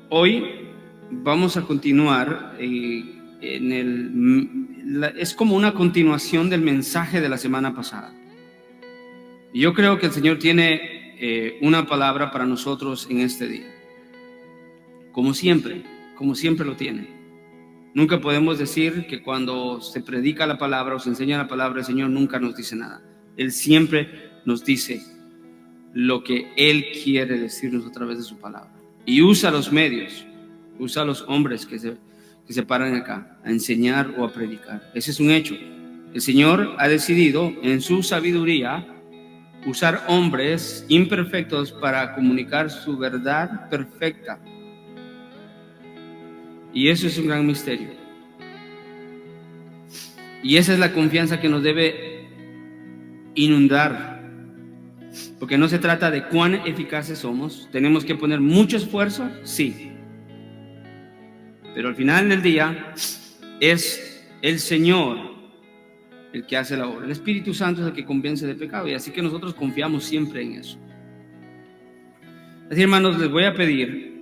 Hoy vamos a continuar es como una continuación del mensaje de la semana pasada. Y yo creo que el Señor tiene una palabra para nosotros en este día. Como siempre lo tiene. Nunca podemos decir que cuando se predica la palabra o se enseña la palabra, el Señor nunca nos dice nada. Él siempre nos dice lo que Él quiere decirnos a través de su palabra. Y usa los medios, usa a los hombres que se paran acá a enseñar o a predicar. Ese es un hecho. El Señor ha decidido en su sabiduría usar hombres imperfectos para comunicar su verdad perfecta. Y eso es un gran misterio. Y esa es la confianza que nos debe inundar. Porque no se trata de cuán eficaces somos. Tenemos que poner mucho esfuerzo, sí. Pero al final del día es el Señor el que hace la obra. El Espíritu Santo es el que convence de pecado. Y así que nosotros confiamos siempre en eso. Así, hermanos, les voy a pedir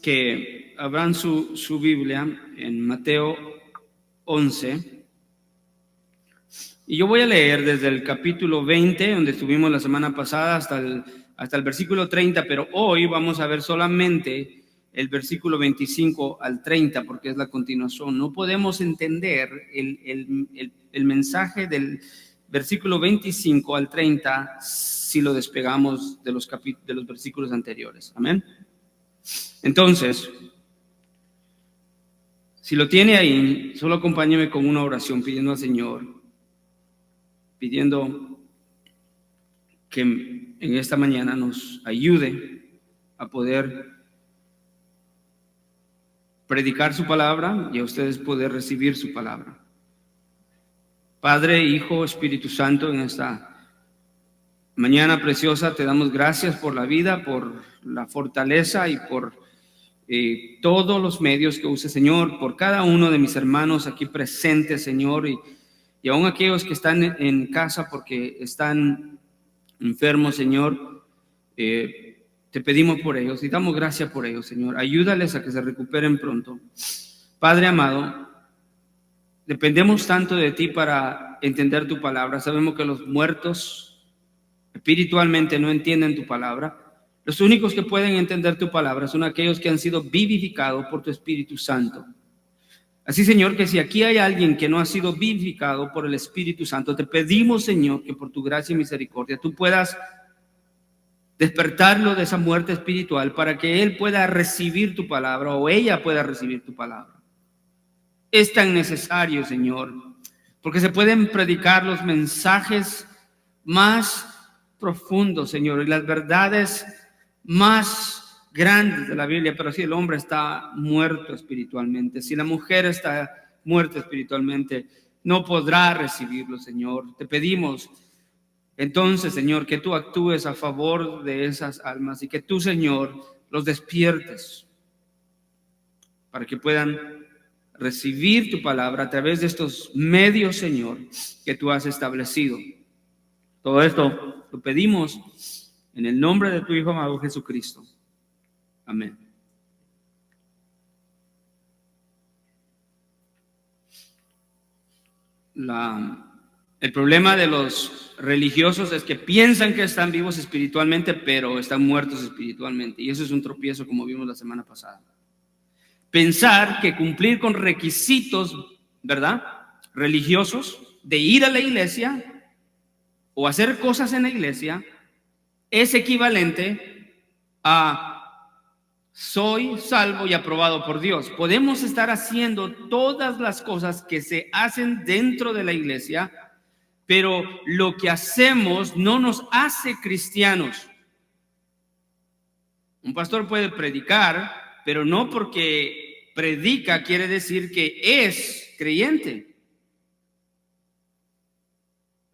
que abran su Biblia en Mateo 11. Y yo voy a leer desde el capítulo 20, donde estuvimos la semana pasada, hasta el versículo 30, pero hoy vamos a ver solamente el versículo 25 al 30, porque es la continuación. No podemos entender el mensaje del versículo 25 al 30 si lo despegamos de los versículos anteriores. Amén. Entonces, si lo tiene ahí, solo acompáñeme con una oración pidiendo al Señor, pidiendo que en esta mañana nos ayude a poder predicar su palabra y a ustedes poder recibir su palabra. Padre, Hijo, Espíritu Santo, en esta mañana preciosa te damos gracias por la vida, por la fortaleza y por todos los medios que use, Señor, por cada uno de mis hermanos aquí presentes, Señor, y aún aquellos que están en casa porque están enfermos, Señor, te pedimos por ellos y damos gracias por ellos, Señor. Ayúdales a que se recuperen pronto. Padre amado, dependemos tanto de ti para entender tu palabra. Sabemos que los muertos espiritualmente no entienden tu palabra. Los únicos que pueden entender tu palabra son aquellos que han sido vivificados por tu Espíritu Santo. Así, Señor, que si aquí hay alguien que no ha sido vivificado por el Espíritu Santo, te pedimos, Señor, que por tu gracia y misericordia tú puedas despertarlo de esa muerte espiritual para que él pueda recibir tu palabra o ella pueda recibir tu palabra. Es tan necesario, Señor, porque se pueden predicar los mensajes más profundos, Señor, y las verdades más grandes de la Biblia, pero si el hombre está muerto espiritualmente, si la mujer está muerta espiritualmente, no podrá recibirlo, Señor. Te pedimos entonces, Señor, que tú actúes a favor de esas almas y que tú, Señor, los despiertes para que puedan recibir tu palabra a través de estos medios, Señor, que tú has establecido. Todo esto lo pedimos en el nombre de tu Hijo amado Jesucristo. Amén. El problema de los religiosos es que piensan que están vivos espiritualmente, pero están muertos espiritualmente. Y eso es un tropiezo, como vimos la semana pasada. Pensar que cumplir con requisitos, ¿verdad?, religiosos, de ir a la iglesia o hacer cosas en la iglesia, es equivalente a soy salvo y aprobado por Dios. Podemos estar haciendo todas las cosas que se hacen dentro de la iglesia, pero lo que hacemos no nos hace cristianos. Un pastor puede predicar, pero no porque predica quiere decir que es creyente.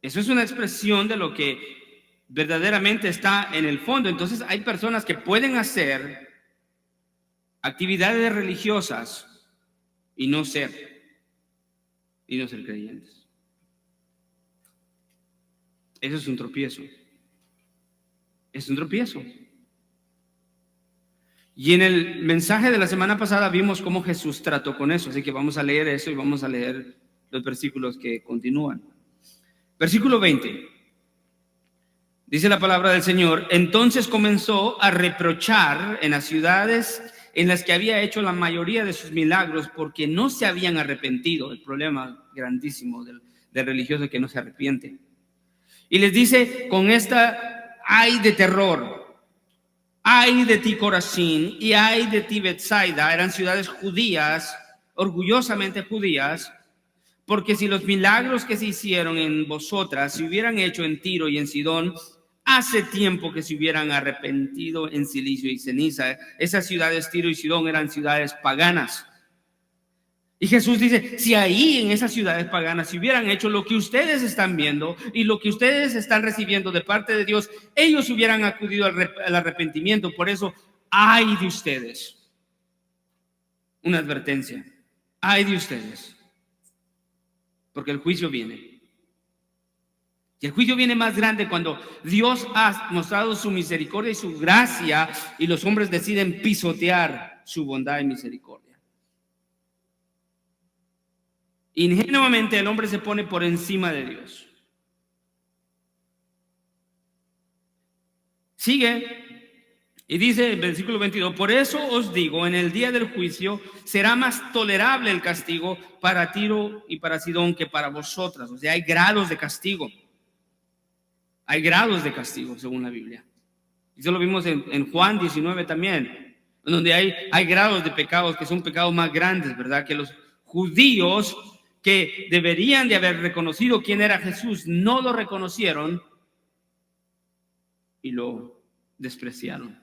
Eso es una expresión de lo que verdaderamente está en el fondo. Entonces hay personas que pueden hacer actividades religiosas y no ser creyentes. Eso es un tropiezo. Es un tropiezo. Y en el mensaje de la semana pasada vimos cómo Jesús trató con eso, así que vamos a leer eso y vamos a leer los versículos que continúan. Versículo 20. Dice la palabra del Señor: entonces comenzó a reprochar en las ciudades en las que había hecho la mayoría de sus milagros, porque no se habían arrepentido. El problema grandísimo del religioso que no se arrepiente. Y les dice con esta: ay de terror, ay de ti Corazín, y ay de ti Betsaida. Eran ciudades judías, orgullosamente judías, porque si los milagros que se hicieron en vosotras se hubieran hecho en Tiro y en Sidón, hace tiempo que se hubieran arrepentido en silicio y ceniza. Esas ciudades, Tiro y Sidón, eran ciudades paganas. Y Jesús dice: si ahí en esas ciudades paganas se hubieran hecho lo que ustedes están viendo y lo que ustedes están recibiendo de parte de Dios, ellos hubieran acudido al arrepentimiento. Por eso, ay de ustedes. Una advertencia: ay de ustedes, porque el juicio viene. Y el juicio viene más grande cuando Dios ha mostrado su misericordia y su gracia y los hombres deciden pisotear su bondad y misericordia. Ingenuamente el hombre se pone por encima de Dios. Sigue y dice el versículo 22: por eso os digo, en el día del juicio será más tolerable el castigo para Tiro y para Sidón que para vosotras. O sea, hay grados de castigo. Hay grados de castigo según la Biblia. Y eso lo vimos en Juan 19 también, donde hay grados de pecados que son pecados más grandes, ¿verdad? Que los judíos, que deberían de haber reconocido quién era Jesús, no lo reconocieron y lo despreciaron.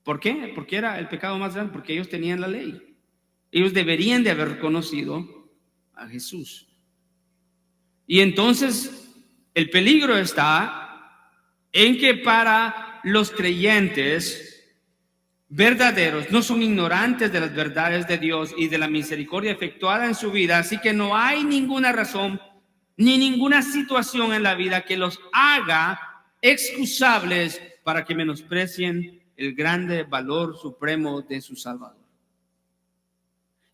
¿Por qué? Porque era el pecado más grande, porque ellos tenían la ley. Ellos deberían de haber reconocido a Jesús. Y entonces el peligro está en que para los creyentes verdaderos no son ignorantes de las verdades de Dios y de la misericordia efectuada en su vida, así que no hay ninguna razón ni ninguna situación en la vida que los haga excusables para que menosprecien el grande valor supremo de su Salvador.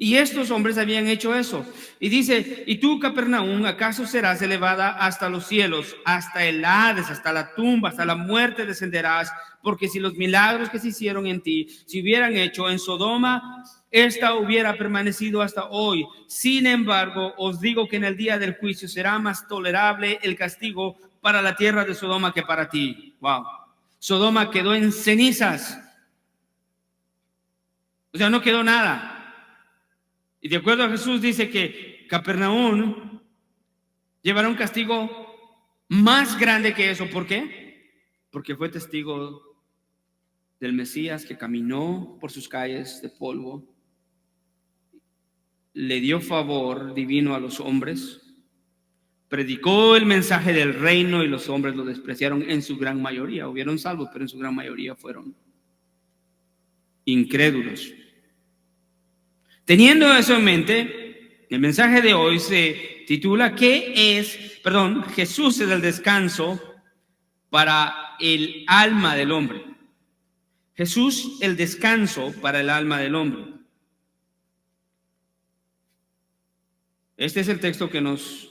Y estos hombres habían hecho eso. Y dice: y tú, Capernaum, ¿acaso serás elevada hasta los cielos? Hasta el Hades, hasta la tumba, hasta la muerte descenderás. Porque si los milagros que se hicieron en ti se hubieran hecho en Sodoma, esta hubiera permanecido hasta hoy. Sin embargo, os digo que en el día del juicio será más tolerable el castigo para la tierra de Sodoma que para ti. Wow. Sodoma quedó en cenizas. O sea, no quedó nada. Y de acuerdo a Jesús dice que Capernaum llevará un castigo más grande que eso. ¿Por qué? Porque fue testigo del Mesías que caminó por sus calles de polvo, le dio favor divino a los hombres, predicó el mensaje del reino y los hombres lo despreciaron en su gran mayoría. Hubieron salvos, pero en su gran mayoría fueron incrédulos. Teniendo eso en mente, el mensaje de hoy se titula Jesús es el descanso para el alma del hombre. Jesús, el descanso para el alma del hombre. Este es el texto que nos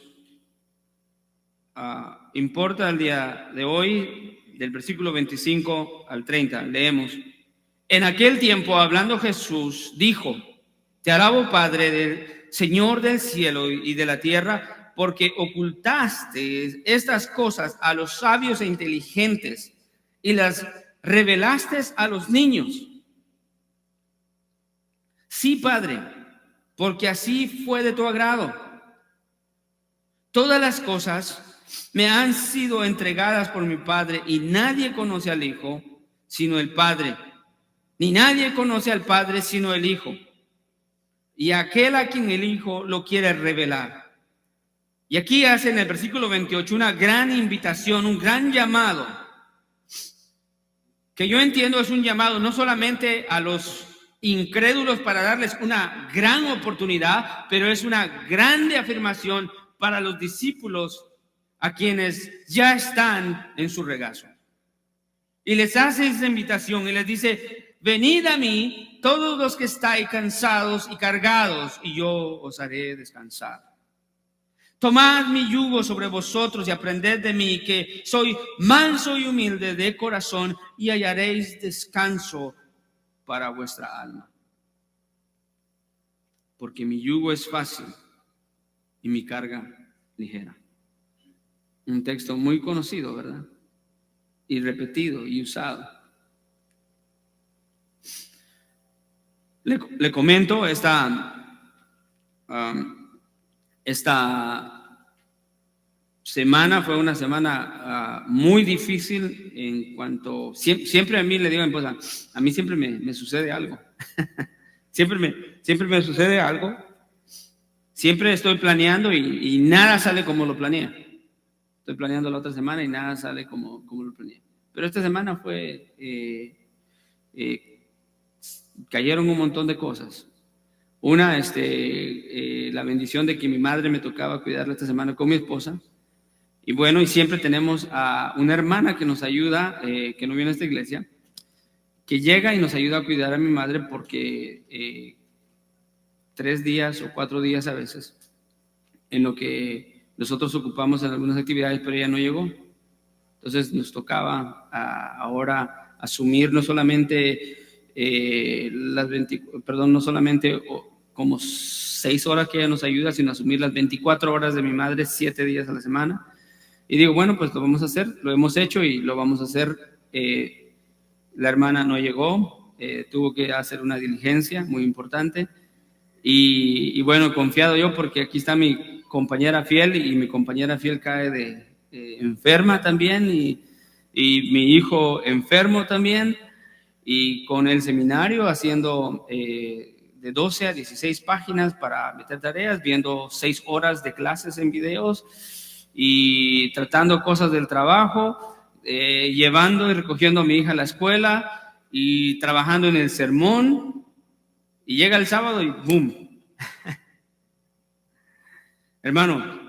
importa el día de hoy, del versículo 25 al 30. Leemos: en aquel tiempo, hablando Jesús, dijo: te alabo, Padre, del Señor del cielo y de la tierra, porque ocultaste estas cosas a los sabios e inteligentes y las revelaste a los niños. Sí, Padre, porque así fue de tu agrado. Todas las cosas me han sido entregadas por mi Padre, y nadie conoce al Hijo sino el Padre, ni nadie conoce al Padre sino el Hijo, y aquel a quien el Hijo lo quiere revelar. Y aquí hace en el versículo 28 una gran invitación, un gran llamado, que yo entiendo es un llamado no solamente a los incrédulos para darles una gran oportunidad, pero es una grande afirmación para los discípulos a quienes ya están en su regazo. Y les hace esa invitación y les dice: venid a mí todos los que estáis cansados y cargados, y yo os haré descansar. Tomad mi yugo sobre vosotros y aprended de mí, que soy manso y humilde de corazón, y hallaréis descanso para vuestra alma. Porque mi yugo es fácil y mi carga ligera. Un texto muy conocido, ¿verdad? Y repetido y usado. Le comento esta semana fue una semana muy difícil en cuanto, siempre a mí le digo a mi esposa, a mí siempre me sucede algo. siempre me sucede algo. Siempre estoy planeando y nada sale como lo planeé. Estoy planeando la otra semana y nada sale como lo planeé. Pero esta semana fue, cayeron un montón de cosas. Una, la bendición de que mi madre me tocaba cuidarla esta semana con mi esposa. Y bueno, y siempre tenemos a una hermana que nos ayuda, que no viene a esta iglesia, que llega y nos ayuda a cuidar a mi madre porque 3 días o 4 días a veces, en lo que nosotros ocupamos en algunas actividades, pero ella no llegó. Entonces nos tocaba ahora asumir no solamente no solamente como 6 horas que ella nos ayuda, sino asumir las 24 horas de mi madre 7 días a la semana. Y digo, bueno, pues lo vamos a hacer, lo hemos hecho y lo vamos a hacer. La hermana no llegó, tuvo que hacer una diligencia muy importante. Y bueno, confiado yo porque aquí está mi compañera fiel y mi compañera fiel cae enferma también y mi hijo enfermo también, y con el seminario haciendo de 12 a 16 páginas para meter tareas, viendo 6 horas de clases en videos y tratando cosas del trabajo, llevando y recogiendo a mi hija a la escuela y trabajando en el sermón, y llega el sábado y ¡boom! Hermano,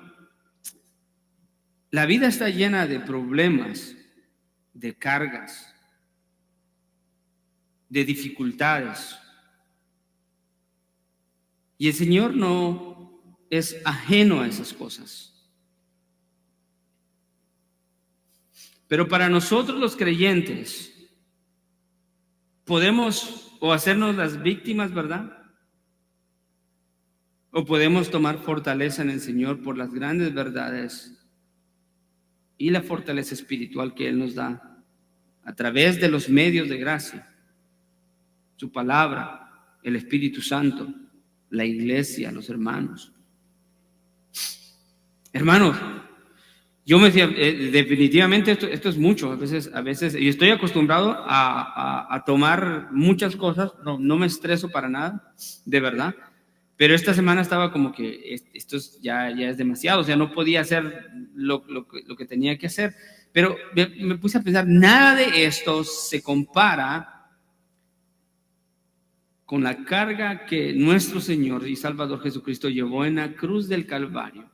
la vida está llena de problemas, de cargas, de dificultades. Y el Señor no es ajeno a esas cosas. Pero para nosotros los creyentes, podemos o hacernos las víctimas, ¿verdad? O podemos tomar fortaleza en el Señor por las grandes verdades y la fortaleza espiritual que Él nos da a través de los medios de gracia, su palabra, el Espíritu Santo, la iglesia, los hermanos. Hermanos, yo me decía, definitivamente esto es mucho. A veces, y estoy acostumbrado a tomar muchas cosas, no me estreso para nada, de verdad. Pero esta semana estaba como que esto ya es demasiado, o sea, no podía hacer lo que tenía que hacer. Pero me puse a pensar, nada de esto se compara con la carga que nuestro Señor y Salvador Jesucristo llevó en la cruz del Calvario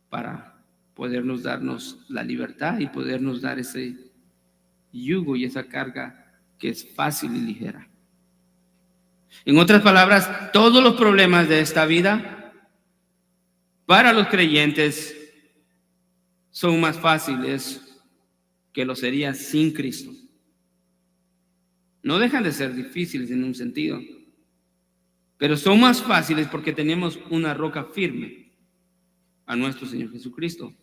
para podernos darnos la libertad y podernos dar ese yugo y esa carga que es fácil y ligera. En otras palabras, todos los problemas de esta vida para los creyentes son más fáciles que lo serían sin Cristo. No dejan de ser difíciles en un sentido, pero son más fáciles porque tenemos una roca firme, a nuestro Señor Jesucristo,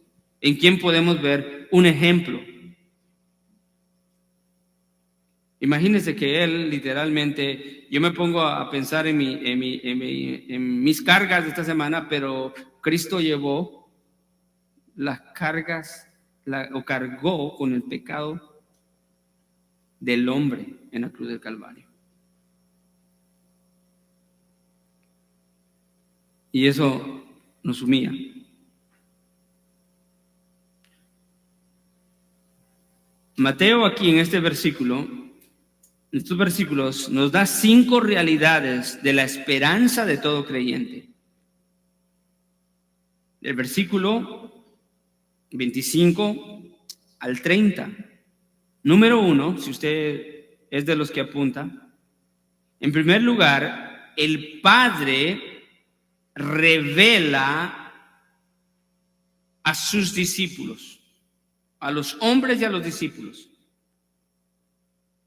en quien podemos ver un ejemplo. Imagínense que Él literalmente, yo me pongo a pensar en mis cargas de esta semana, pero Cristo llevó las cargas, o cargó con el pecado del hombre en la cruz del Calvario. Y eso nos humilla. Mateo aquí en estos versículos nos da 5 realidades de la esperanza de todo creyente. Del versículo 25 al 30. Número 1, si usted es de los que apunta. En primer lugar, el Padre revela a sus discípulos, a los hombres y a los discípulos.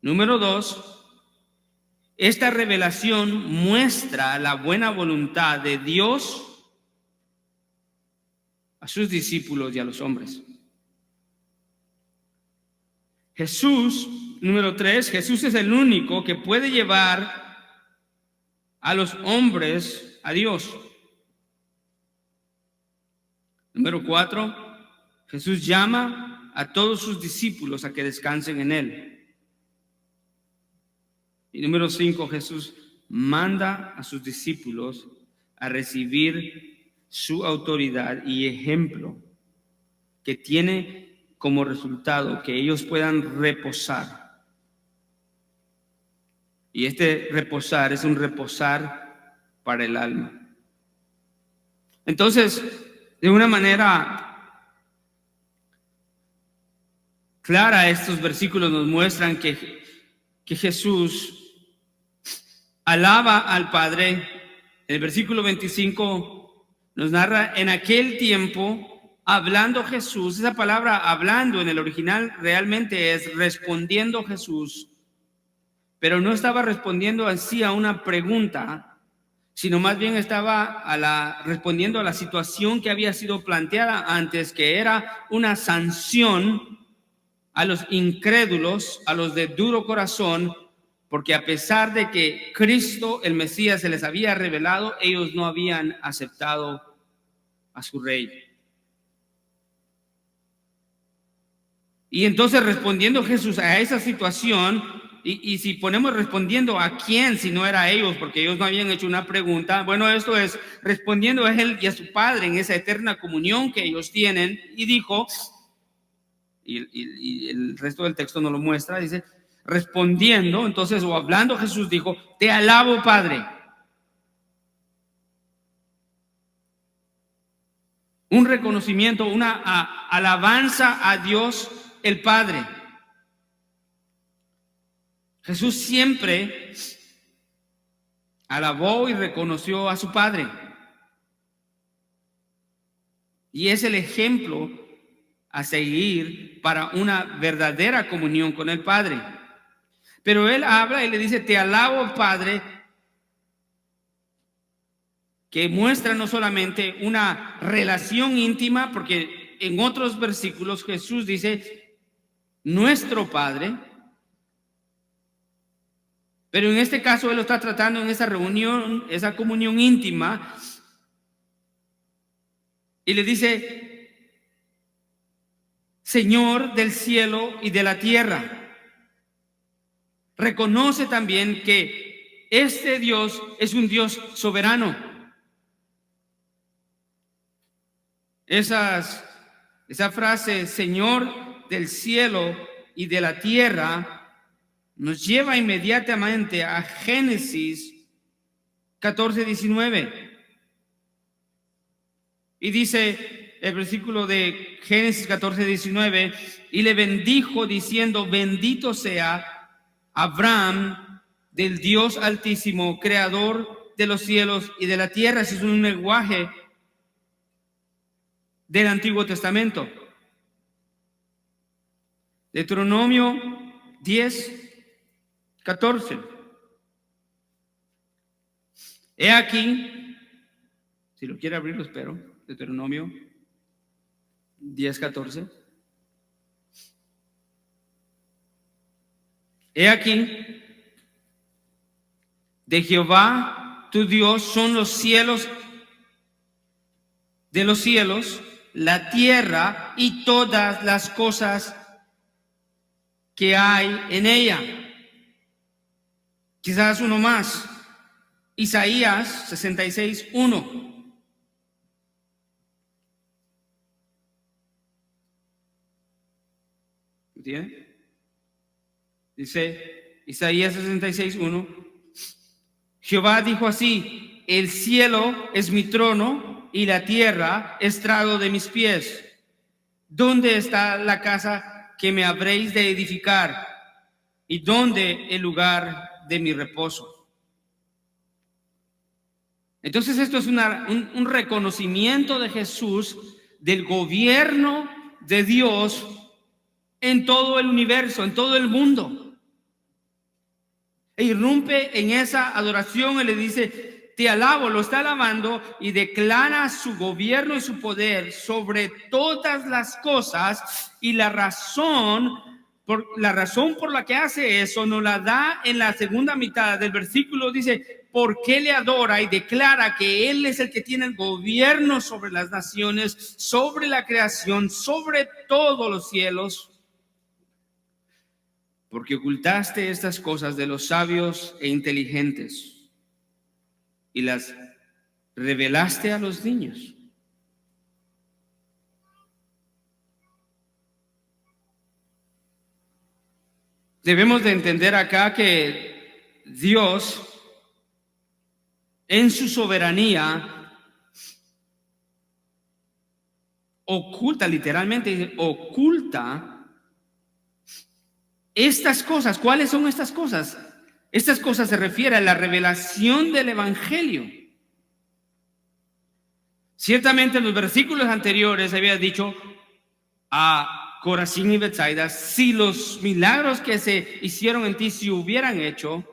Número 2, esta revelación muestra la buena voluntad de Dios a sus discípulos y a los hombres. Jesús, número 3, Jesús es el único que puede llevar a los hombres a Dios. Número 4, Jesús llama a todos sus discípulos a que descansen en Él. Y número 5, Jesús manda a sus discípulos a recibir su autoridad y ejemplo, que tiene como resultado que ellos puedan reposar. Y este reposar es un reposar para el alma. Entonces, de una manera clara, estos versículos nos muestran que Jesús alaba al Padre. El versículo 25 nos narra: en aquel tiempo, hablando Jesús. Esa palabra hablando en el original realmente es respondiendo Jesús, pero no estaba respondiendo así a una pregunta, sino más bien estaba respondiendo a la situación que había sido planteada antes, que era una sanción a los incrédulos, a los de duro corazón, porque a pesar de que Cristo, el Mesías, se les había revelado, ellos no habían aceptado a su Rey. Y entonces, respondiendo Jesús a esa situación, y si ponemos respondiendo a quién, si no era a ellos, porque ellos no habían hecho una pregunta, bueno, esto es respondiendo a Él y a su Padre en esa eterna comunión que ellos tienen, y dijo, y el resto del texto no lo muestra, dice, respondiendo, entonces, o hablando, Jesús dijo: te alabo, Padre. Un reconocimiento, una alabanza a Dios el Padre. Jesús siempre alabó y reconoció a su Padre. Y es el ejemplo a seguir para una verdadera comunión con el Padre. Pero Él habla y le dice: te alabo, Padre, que muestra no solamente una relación íntima, porque en otros versículos Jesús dice nuestro Padre, pero en este caso Él lo está tratando en esa reunión, esa comunión íntima, y le dice: Señor del cielo y de la tierra. Reconoce también que este Dios es un Dios soberano. Esa frase, Señor del cielo y de la tierra, nos lleva inmediatamente a Génesis 14:19. Y dice el versículo de Génesis 14:19: y le bendijo diciendo: bendito sea Abraham del Dios Altísimo, creador de los cielos y de la tierra. Ese es un lenguaje del Antiguo Testamento. Deuteronomio 10:14. He aquí, si lo quiere abrir, lo espero. Deuteronomio 10:14. He aquí, de Jehová tu Dios son los cielos de los cielos, la tierra y todas las cosas que hay en ella. Quizás uno más. Isaías 66:1. ¿Entiende? Dice Isaías 66:1: Jehová dijo así: el cielo es mi trono y la tierra estrado de mis pies. ¿Dónde está la casa que me habréis de edificar? ¿Y dónde el lugar de mi reposo? Entonces esto es un reconocimiento de Jesús del gobierno de Dios en todo el universo, en todo el mundo. E irrumpe en esa adoración y le dice: te alabo, lo está alabando, y declara su gobierno y su poder sobre todas las cosas. Y la razón por la que hace eso nos la da en la segunda mitad del versículo. Dice: ¿por qué le adora? Y declara que Él es el que tiene el gobierno sobre las naciones, sobre la creación, sobre todos los cielos. Porque ocultaste estas cosas de los sabios e inteligentes y las revelaste a los niños. Debemos de entender acá que Dios, en su soberanía, oculta, literalmente oculta estas cosas. ¿Cuáles son estas cosas? Estas cosas se refieren a la revelación del evangelio. Ciertamente en los versículos anteriores había dicho a Corazín y Betsaida: si los milagros que se hicieron en ti se hubieran hecho,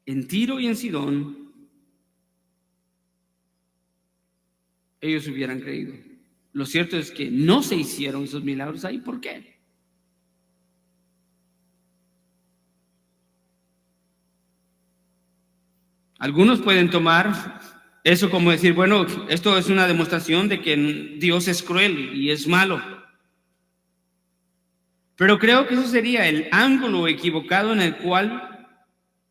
en Tiro y en Sidón, ellos hubieran creído. Lo cierto es que no se hicieron esos milagros ahí. ¿Por qué? Algunos pueden tomar eso como decir: bueno, esto es una demostración de que Dios es cruel y es malo. Pero creo que eso sería el ángulo equivocado en el cual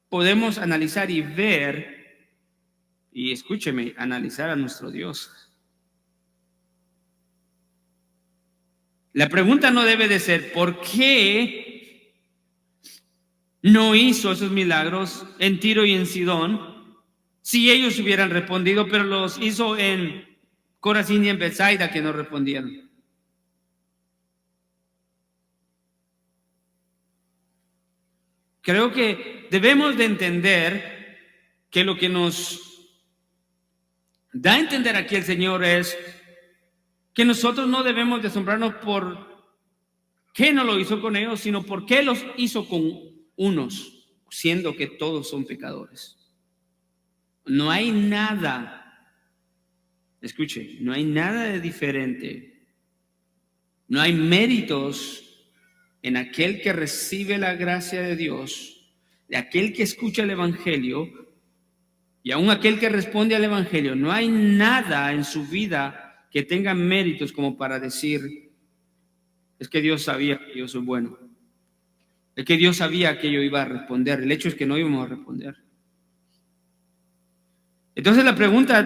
podemos analizar y ver, y escúcheme, analizar a nuestro Dios. La pregunta no debe de ser: ¿por qué no hizo esos milagros en Tiro y en Sidón si ellos hubieran respondido, pero los hizo en Corazín y en Betsaida, que no respondieron? Creo que debemos de entender que lo que nos da a entender aquí el Señor es que nosotros no debemos de asombrarnos por qué no lo hizo con ellos, sino por qué los hizo con unos, siendo que todos son pecadores. No hay nada, escuche, no hay nada de diferente. No hay méritos en aquel que recibe la gracia de Dios, de aquel que escucha el evangelio y aún aquel que responde al evangelio. No hay nada en su vida que tenga méritos como para decir: es que Dios sabía que yo soy bueno, es que Dios sabía que yo iba a responder. El hecho es que no íbamos a responder. Entonces la pregunta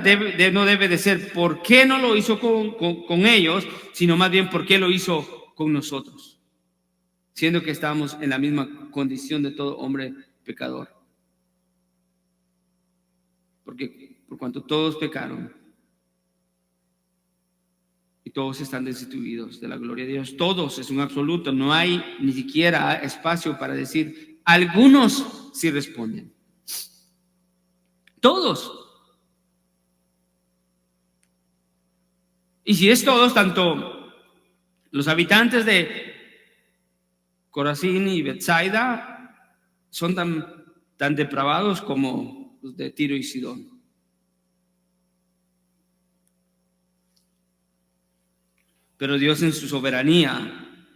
no debe de ser ¿por qué no lo hizo con ellos?, sino más bien ¿por qué lo hizo con nosotros?, siendo que estábamos en la misma condición de todo hombre pecador. Porque por cuanto todos pecaron y todos están destituidos de la gloria de Dios, todos es un absoluto, no hay ni siquiera espacio para decir algunos sí responden. Todos. Y si es todos, tanto los habitantes de Corazín y Betsaida son tan depravados como los de Tiro y Sidón. Pero Dios en su soberanía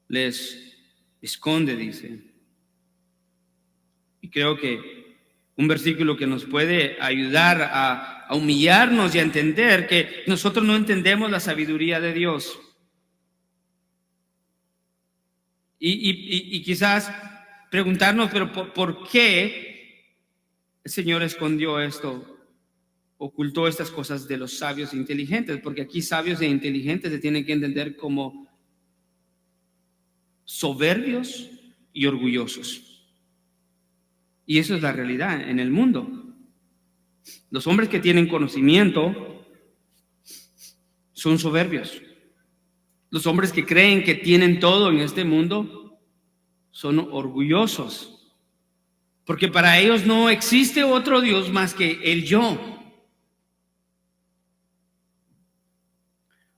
les esconde, dice. Y creo que un versículo que nos puede ayudar a humillarnos y a entender que nosotros no entendemos la sabiduría de Dios. Y quizás preguntarnos, pero ¿por qué el Señor escondió esto? Ocultó estas cosas de los sabios e inteligentes, porque aquí sabios e inteligentes se tienen que entender como soberbios y orgullosos. Y eso es la realidad en el mundo. Los hombres que tienen conocimiento son soberbios. Los hombres que creen que tienen todo en este mundo son orgullosos, porque para ellos no existe otro Dios más que el yo.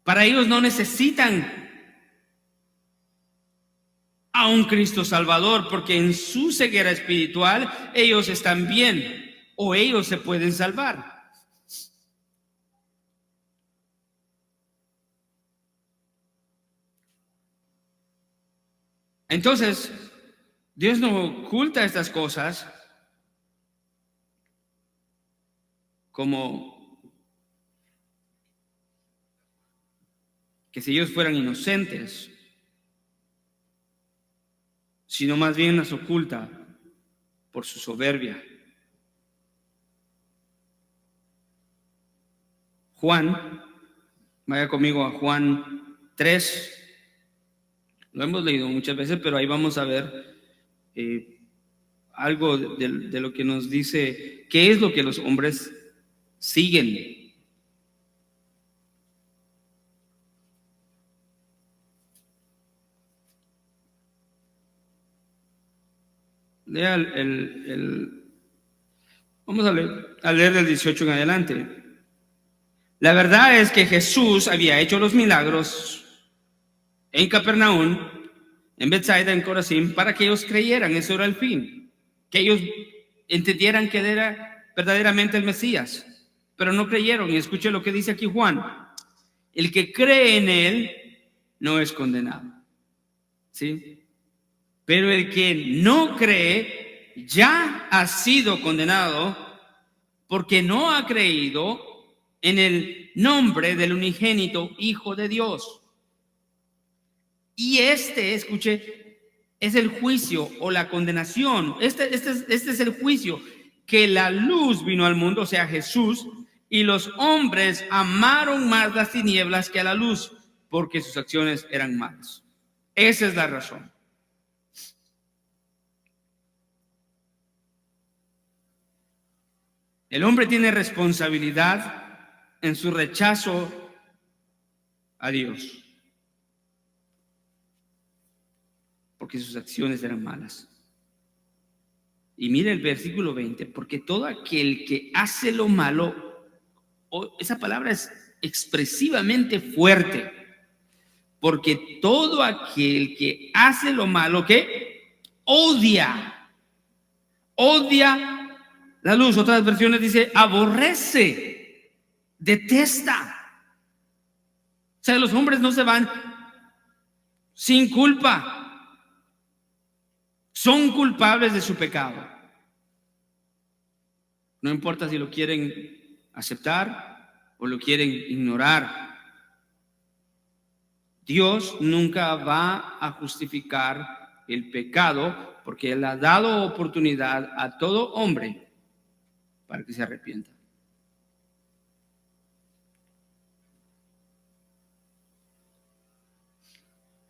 Para ellos no necesitan a un Cristo Salvador, porque en su ceguera espiritual ellos están bien, o ellos se pueden salvar. Entonces, Dios no oculta estas cosas como que si ellos fueran inocentes, sino más bien las oculta por su soberbia. Juan, vaya conmigo a Juan 3. Lo hemos leído muchas veces, pero ahí vamos a ver algo de lo que nos dice, qué es lo que los hombres siguen. Lea vamos a leer del 18 en adelante. La verdad es que Jesús había hecho los milagros en Capernaum, en Betsaida, en Corazín, para que ellos creyeran. Eso era el fin, que ellos entendieran que era verdaderamente el Mesías, pero no creyeron. Y escuche lo que dice aquí Juan: el que cree en él no es condenado, ¿sí? Pero el que no cree ya ha sido condenado, porque no ha creído en el nombre del unigénito Hijo de Dios. Y escuche, es el juicio o la condenación. Este es el juicio, que la luz vino al mundo, o sea, Jesús, y los hombres amaron más las tinieblas que a la luz, porque sus acciones eran malas. Esa es la razón. El hombre tiene responsabilidad en su rechazo a Dios, porque sus acciones eran malas. Y mire el versículo 20: porque todo aquel que hace lo malo, esa palabra es expresivamente fuerte, porque todo aquel que hace lo malo, ¿qué? Odia la luz. Otras versiones dice aborrece, detesta. O sea, los hombres no se van sin culpa, son culpables de su pecado. No importa si lo quieren aceptar o lo quieren ignorar. Dios nunca va a justificar el pecado, porque Él ha dado oportunidad a todo hombre para que se arrepienta.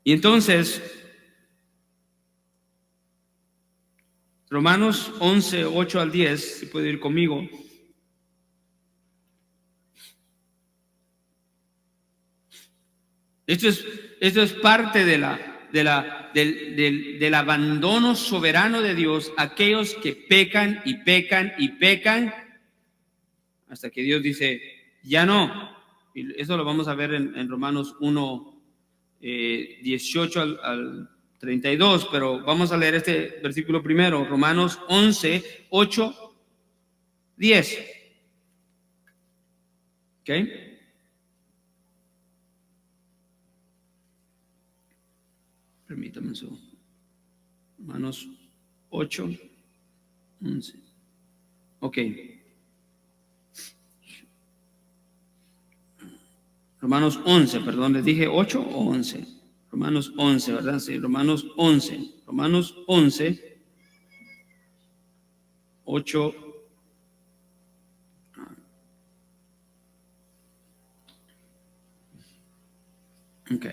Y entonces, Romanos 11, 8 al 10, si puede ir conmigo. Esto es parte del abandono soberano de Dios a aquellos que pecan y pecan y pecan, hasta que Dios dice, ya no. Y eso lo vamos a ver en Romanos 1, 18 al 32, pero vamos a leer este versículo primero, Romanos 11, 8, 10. ¿Ok? Permítame un segundo. Romanos 8, 11. Ok. Romanos 11, perdón, les dije 8 o 11. Romanos 11, ¿verdad? Sí, Romanos 11. Romanos 11, 8. Ok.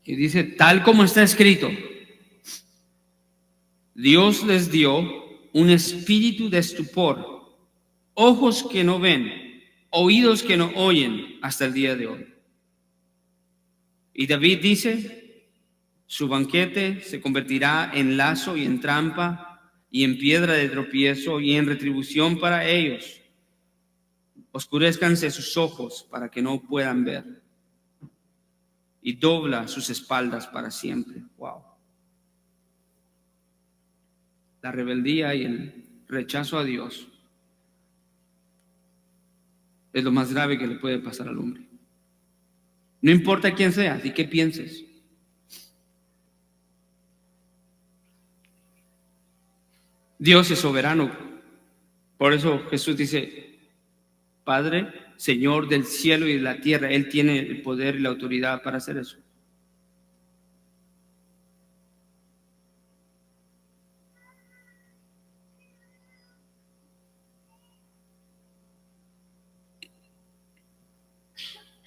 Y dice, tal como está escrito, Dios les dio un espíritu de estupor, ojos que no ven oídos que no oyen hasta el día de hoy. Y David dice, su banquete se convertirá en lazo y en trampa y en piedra de tropiezo y en retribución para ellos. Oscurezcanse sus ojos para que no puedan ver, y dobla sus espaldas para siempre. Wow. La rebeldía y el rechazo a Dios es lo más grave que le puede pasar al hombre. No importa quién seas y qué pienses. Dios es soberano. Por eso Jesús dice, Padre, Señor del cielo y de la tierra. Él tiene el poder y la autoridad para hacer eso.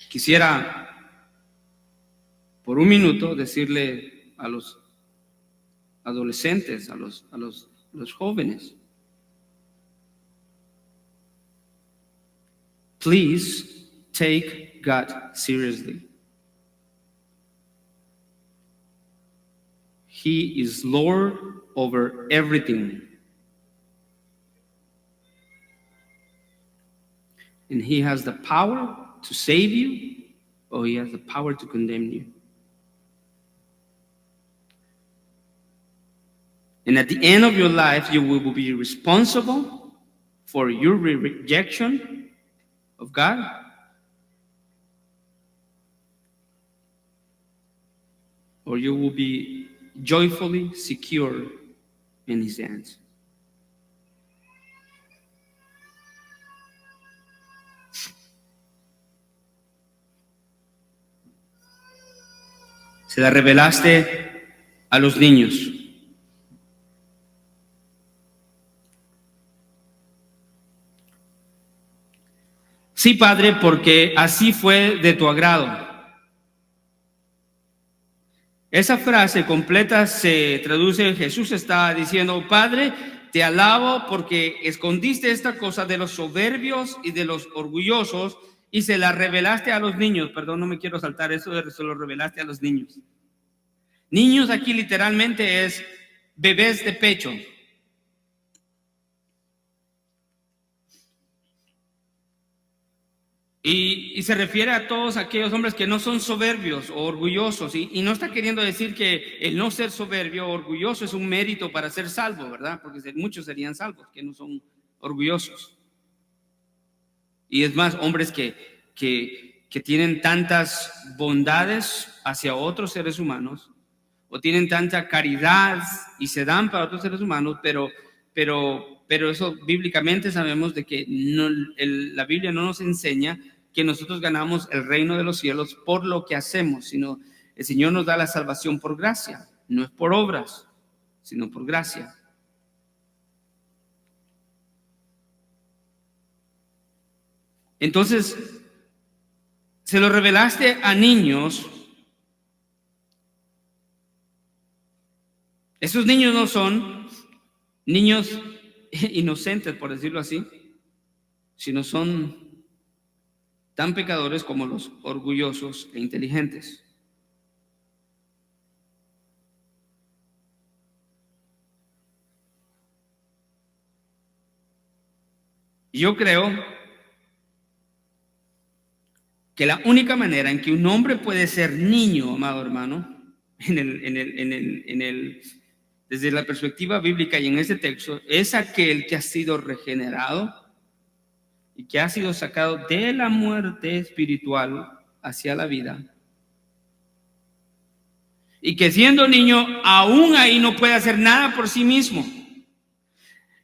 Quisiera por un minuto decirle a los adolescentes, a los jóvenes, please take God seriously. He is Lord over everything. And He has the power to save you, or He has the power to condemn you. And at the end of your life, you will be responsible for your rejection of God, or you will be joyfully secure in His hands. Se la revelaste a los niños. Sí, Padre, porque así fue de tu agrado. Esa frase completa se traduce, Jesús está diciendo, Padre, te alabo porque escondiste esta cosa de los soberbios y de los orgullosos y se la revelaste a los niños. Perdón, no me quiero saltar eso de se lo revelaste a los niños. Niños aquí literalmente es bebés de pecho. Y se refiere a todos aquellos hombres que no son soberbios o orgullosos. Y no está queriendo decir que el no ser soberbio o orgulloso es un mérito para ser salvo, ¿verdad? Porque muchos serían salvos que no son orgullosos. Y es más, hombres que tienen tantas bondades hacia otros seres humanos, o tienen tanta caridad y se dan para otros seres humanos, pero eso bíblicamente sabemos de que la Biblia no nos enseña que nosotros ganamos el reino de los cielos por lo que hacemos, sino el Señor nos da la salvación por gracia, no es por obras, sino por gracia. Entonces, se lo revelaste a niños. Esos niños no son niños inocentes, por decirlo así, sino son tan pecadores como los orgullosos e inteligentes. Yo creo que la única manera en que un hombre puede ser niño, amado hermano, desde la perspectiva bíblica y en este texto, es aquel que ha sido regenerado y que ha sido sacado de la muerte espiritual hacia la vida. Y que siendo niño, aún ahí no puede hacer nada por sí mismo.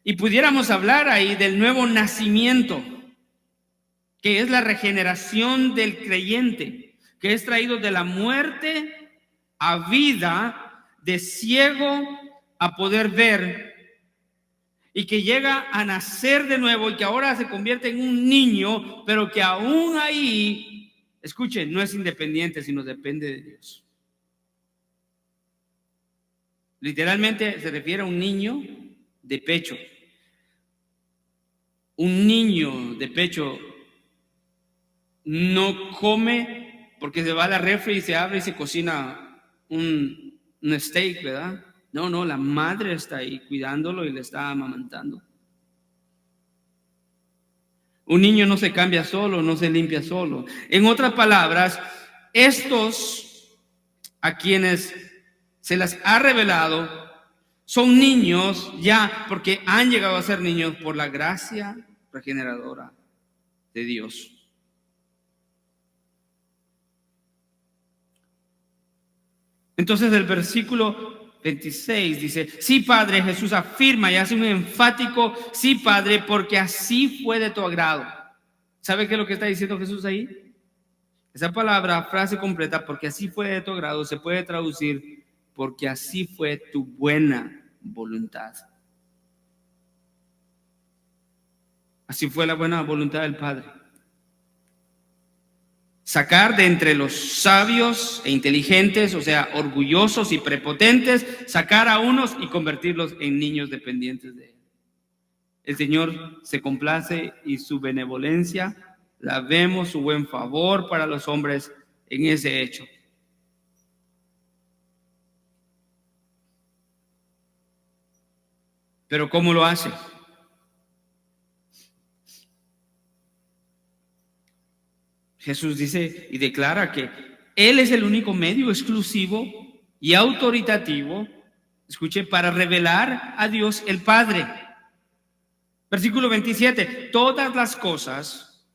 Y pudiéramos hablar ahí del nuevo nacimiento, que es la regeneración del creyente, que es traído de la muerte a vida, de ciego a poder ver, y que llega a nacer de nuevo y que ahora se convierte en un niño, pero que aún ahí, escuchen, no es independiente, sino depende de Dios. Literalmente se refiere a un niño de pecho. Un niño de pecho no come porque se va a la refri y se abre y se cocina un steak, ¿verdad? No, la madre está ahí cuidándolo y le está amamantando. Un niño no se cambia solo, no se limpia solo. En otras palabras, estos a quienes se les ha revelado son niños ya porque han llegado a ser niños por la gracia regeneradora de Dios. Entonces el versículo 26 dice: sí, Padre, Jesús afirma y hace un enfático sí, Padre, porque así fue de tu agrado. ¿Sabe qué es lo que está diciendo Jesús ahí? Esa palabra, frase completa, porque así fue de tu agrado, se puede traducir porque así fue tu buena voluntad. Así fue la buena voluntad del Padre. Sacar de entre los sabios e inteligentes, o sea, orgullosos y prepotentes, sacar a unos y convertirlos en niños dependientes de Él. El Señor se complace y su benevolencia la vemos, su buen favor para los hombres en ese hecho. Pero ¿cómo lo hace? Jesús dice y declara que Él es el único medio exclusivo y autoritativo, escuche, para revelar a Dios el Padre. Versículo 27, todas las cosas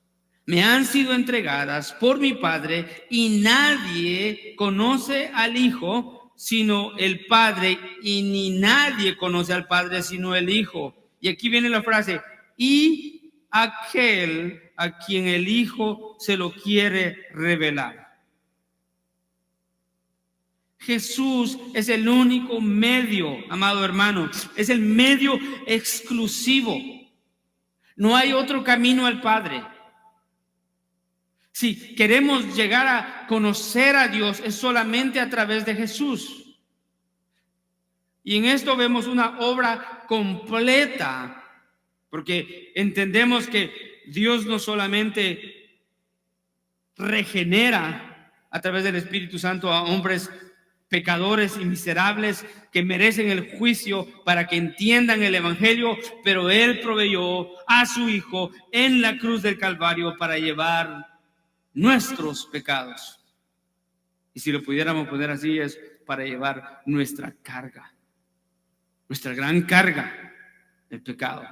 me han sido entregadas por mi Padre y nadie conoce al Hijo sino el Padre, y ni nadie conoce al Padre sino el Hijo. Y aquí viene la frase, y aquel a quien el Hijo se lo quiere revelar. Jesús es el único medio, amado hermano, es el medio exclusivo. No hay otro camino al Padre. Si queremos llegar a conocer a Dios, es solamente a través de Jesús. Y en esto vemos una obra completa, porque entendemos que Dios no solamente regenera a través del Espíritu Santo a hombres pecadores y miserables que merecen el juicio para que entiendan el Evangelio, pero Él proveyó a su Hijo en la cruz del Calvario para llevar nuestros pecados. Y si lo pudiéramos poner así, es para llevar nuestra carga, nuestra gran carga, el pecado.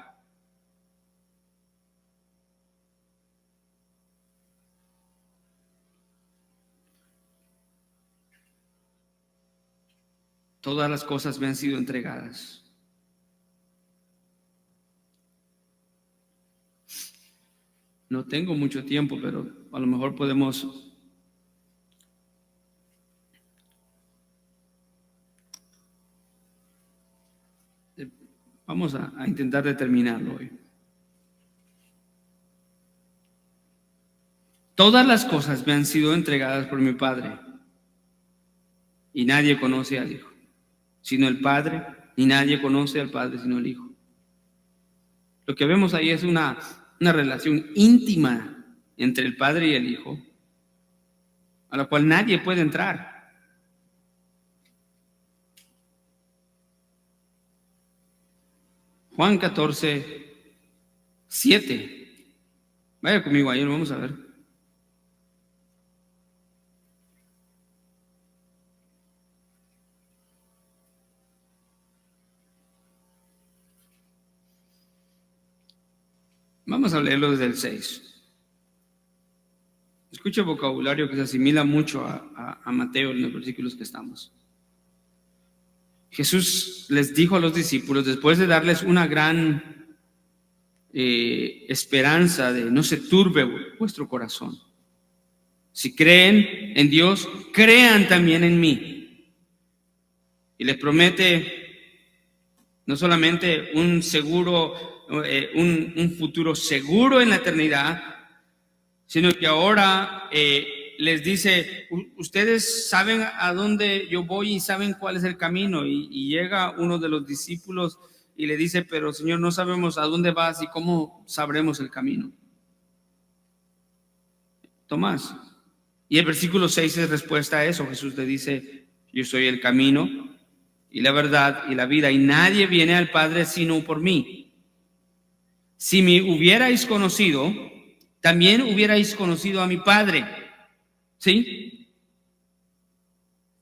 Todas las cosas me han sido entregadas. No tengo mucho tiempo, pero a lo mejor podemos vamos a intentar determinarlo hoy. Todas las cosas me han sido entregadas por mi Padre, y nadie conoce al Hijo sino el Padre, ni nadie conoce al Padre sino el Hijo. Lo que vemos ahí es una relación íntima entre el Padre y el Hijo, a la cual nadie puede entrar. Juan 14, 7. Vaya conmigo ahí, lo vamos a ver. Vamos a leerlo desde el 6. Escucha el vocabulario que se asimila mucho a Mateo en los versículos que estamos. Jesús les dijo a los discípulos, después de darles una gran esperanza de no se turbe vuestro corazón. Si creen en Dios, crean también en mí. Y les promete no solamente un seguro, un futuro seguro en la eternidad, sino que ahora les dice, ustedes saben a dónde yo voy y saben cuál es el camino. Y llega uno de los discípulos y le dice, pero Señor, no sabemos a dónde vas y cómo sabremos el camino. Tomás. Y el versículo 6 es respuesta a eso. Jesús le dice: yo soy el camino y la verdad y la vida, y nadie viene al Padre sino por mí. Si me hubierais conocido, también hubierais conocido a mi Padre. ¿Sí?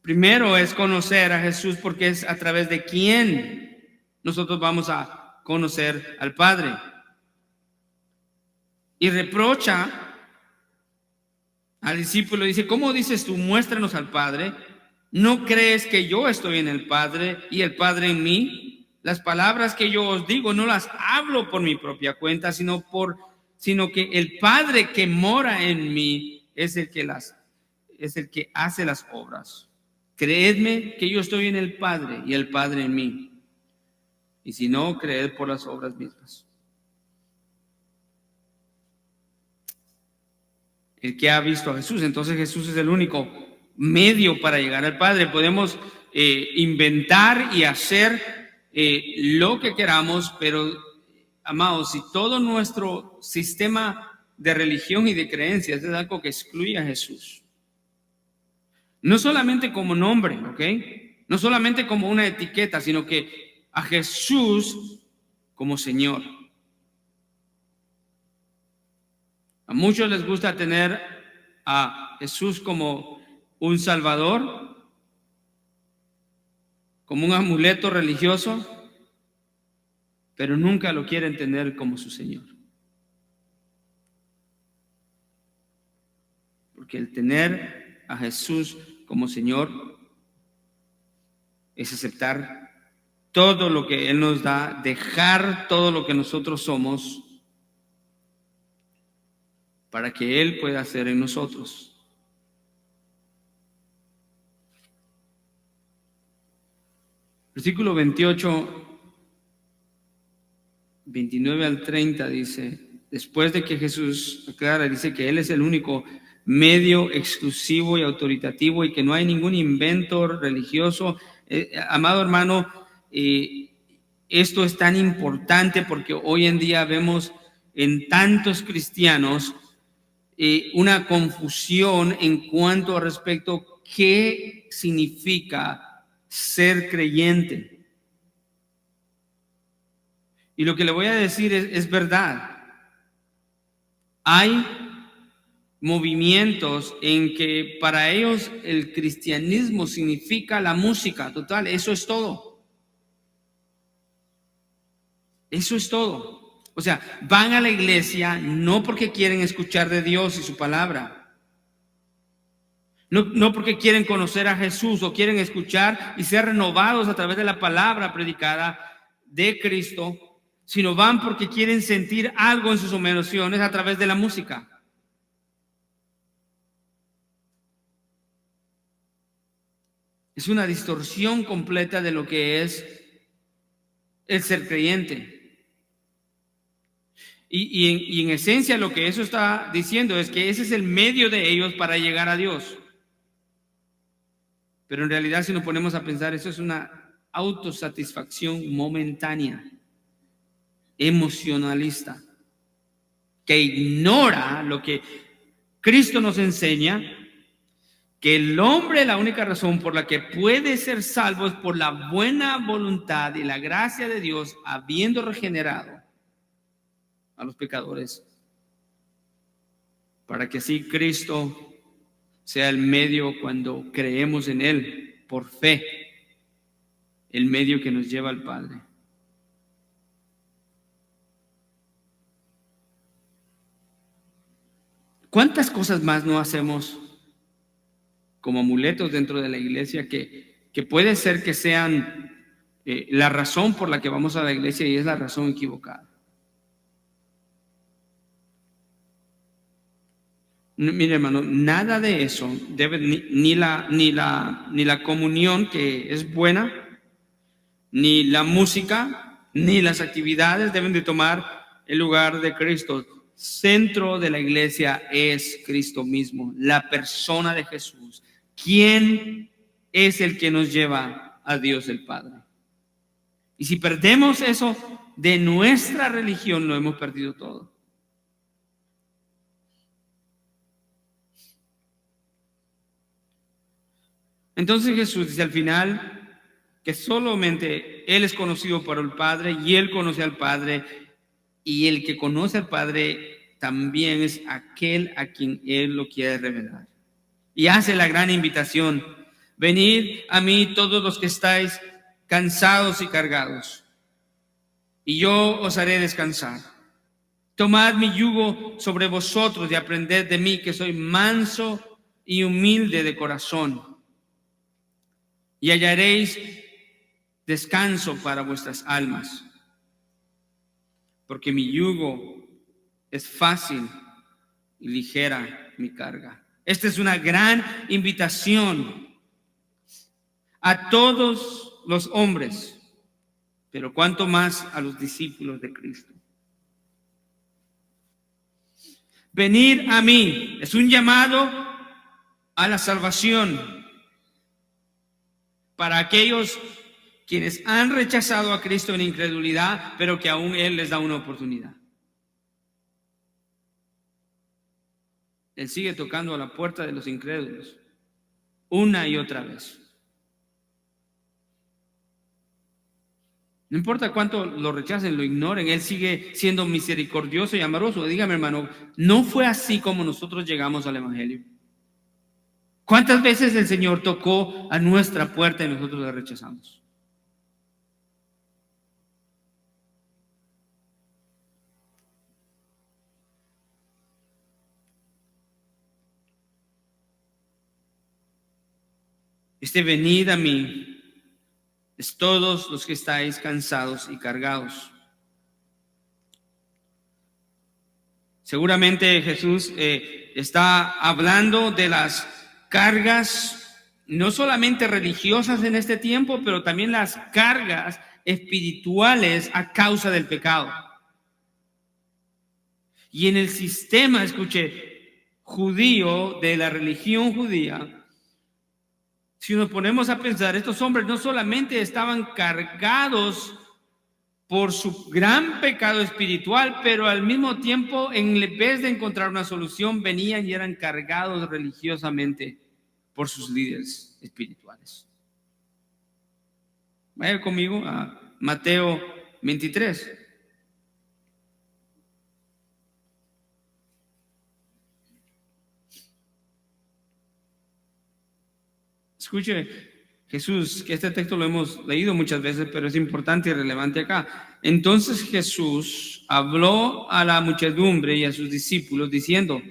Primero es conocer a Jesús, porque es a través de quien nosotros vamos a conocer al Padre. Y reprocha al discípulo, dice: ¿cómo dices tú, muéstranos al Padre? ¿No crees que yo estoy en el Padre y el Padre en mí? Las palabras que yo os digo no las hablo por mi propia cuenta, sino que el Padre que mora en mí es el que hace las obras. Creedme que yo estoy en el Padre y el Padre en mí. Y si no, creed por las obras mismas. El que ha visto a Jesús. Entonces Jesús es el único medio para llegar al Padre. Podemos inventar y hacer lo que queramos, pero amados, si todo nuestro sistema de religión y de creencias es algo que excluye a Jesús, no solamente como nombre, ¿ok? No solamente como una etiqueta, sino que a Jesús como Señor. A muchos les gusta tener a Jesús como un salvador, como un amuleto religioso, pero nunca lo quieren tener como su Señor. Porque el tener a Jesús como Señor es aceptar todo lo que Él nos da, dejar todo lo que nosotros somos, para que Él pueda hacer en nosotros. Versículo 28, 29 al 30 dice: después de que Jesús aclara, dice que Él es el único medio exclusivo y autoritativo y que no hay ningún invento religioso. Amado hermano, esto es tan importante porque hoy en día vemos en tantos cristianos una confusión en cuanto a respecto qué significa ser creyente. Y lo que le voy a decir es verdad. Hay movimientos en que para ellos el cristianismo significa la música, total, eso es todo. Eso es todo. O sea, van a la iglesia no porque quieren escuchar de Dios y su palabra. No porque quieren conocer a Jesús o quieren escuchar y ser renovados a través de la palabra predicada de Cristo, sino van porque quieren sentir algo en sus emociones a través de la música. Es una distorsión completa de lo que es el ser creyente. Y en esencia lo que eso está diciendo es que ese es el medio de ellos para llegar a Dios. Pero en realidad, si nos ponemos a pensar, eso es una autosatisfacción momentánea, emocionalista, que ignora lo que Cristo nos enseña, que el hombre, la única razón por la que puede ser salvo es por la buena voluntad y la gracia de Dios, habiendo regenerado a los pecadores, para que así Cristo sea el medio cuando creemos en Él por fe, el medio que nos lleva al Padre. ¿Cuántas cosas más no hacemos como amuletos dentro de la iglesia que puede ser que sean la razón por la que vamos a la iglesia y es la razón equivocada? Mire, hermano, nada de eso debe, ni la comunión, que es buena, ni la música, ni las actividades deben de tomar el lugar de Cristo. Centro de la iglesia es Cristo mismo, la persona de Jesús. ¿Quién es el que nos lleva a Dios el Padre? Y si perdemos eso de nuestra religión, lo hemos perdido todo. Entonces Jesús dice al final que solamente Él es conocido por el Padre y Él conoce al Padre, y el que conoce al Padre también es aquel a quien Él lo quiere revelar. Y hace la gran invitación: venid a mí todos los que estáis cansados y cargados, y yo os haré descansar. Tomad mi yugo sobre vosotros y aprended de mí, que soy manso y humilde de corazón, y hallaréis descanso para vuestras almas, porque mi yugo es fácil y ligera mi carga. Esta es una gran invitación a todos los hombres, pero cuanto más a los discípulos de Cristo. Venir a mí es un llamado a la salvación para aquellos quienes han rechazado a Cristo en incredulidad, pero que aún Él les da una oportunidad. Él sigue tocando a la puerta de los incrédulos una y otra vez. No importa cuánto lo rechacen, lo ignoren, Él sigue siendo misericordioso y amoroso. Dígame, hermano, ¿no fue así como nosotros llegamos al Evangelio? ¿Cuántas veces el Señor tocó a nuestra puerta y nosotros la rechazamos? Venid a mí es todos los que estáis cansados y cargados. Seguramente Jesús está hablando de las cargas, no solamente religiosas en este tiempo, pero también las cargas espirituales a causa del pecado. Y en el sistema, escuche, judío, de la religión judía, si nos ponemos a pensar, estos hombres no solamente estaban cargados por su gran pecado espiritual, pero al mismo tiempo, en vez de encontrar una solución, venían y eran cargados religiosamente por sus líderes espirituales. Vaya conmigo a Mateo 23. Escuche, Jesús, que este texto lo hemos leído muchas veces, pero es importante y relevante acá. Entonces Jesús habló a la muchedumbre y a sus discípulos diciendo: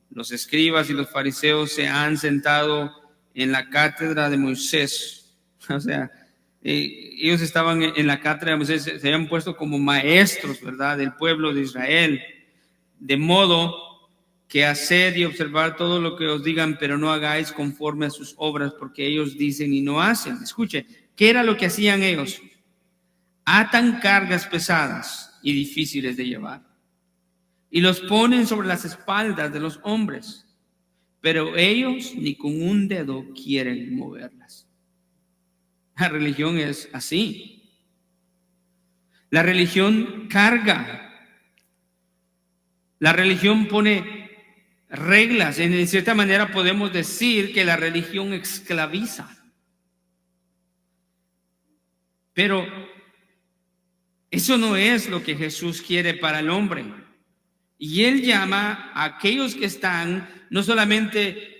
los escribas y los fariseos se han sentado en la cátedra de Moisés. O sea, ellos estaban en la cátedra de Moisés, se habían puesto como maestros, ¿verdad?, del pueblo de Israel. De modo que haced y observar todo lo que os digan, pero no hagáis conforme a sus obras, porque ellos dicen y no hacen. Escuche, ¿qué era lo que hacían ellos? Atan cargas pesadas y difíciles de llevar, y los ponen sobre las espaldas de los hombres, pero ellos ni con un dedo quieren moverlas. La religión es así. La religión carga. La religión pone reglas. En cierta manera podemos decir que la religión esclaviza. Pero eso no es lo que Jesús quiere para el hombre. Y Él llama a aquellos que están no solamente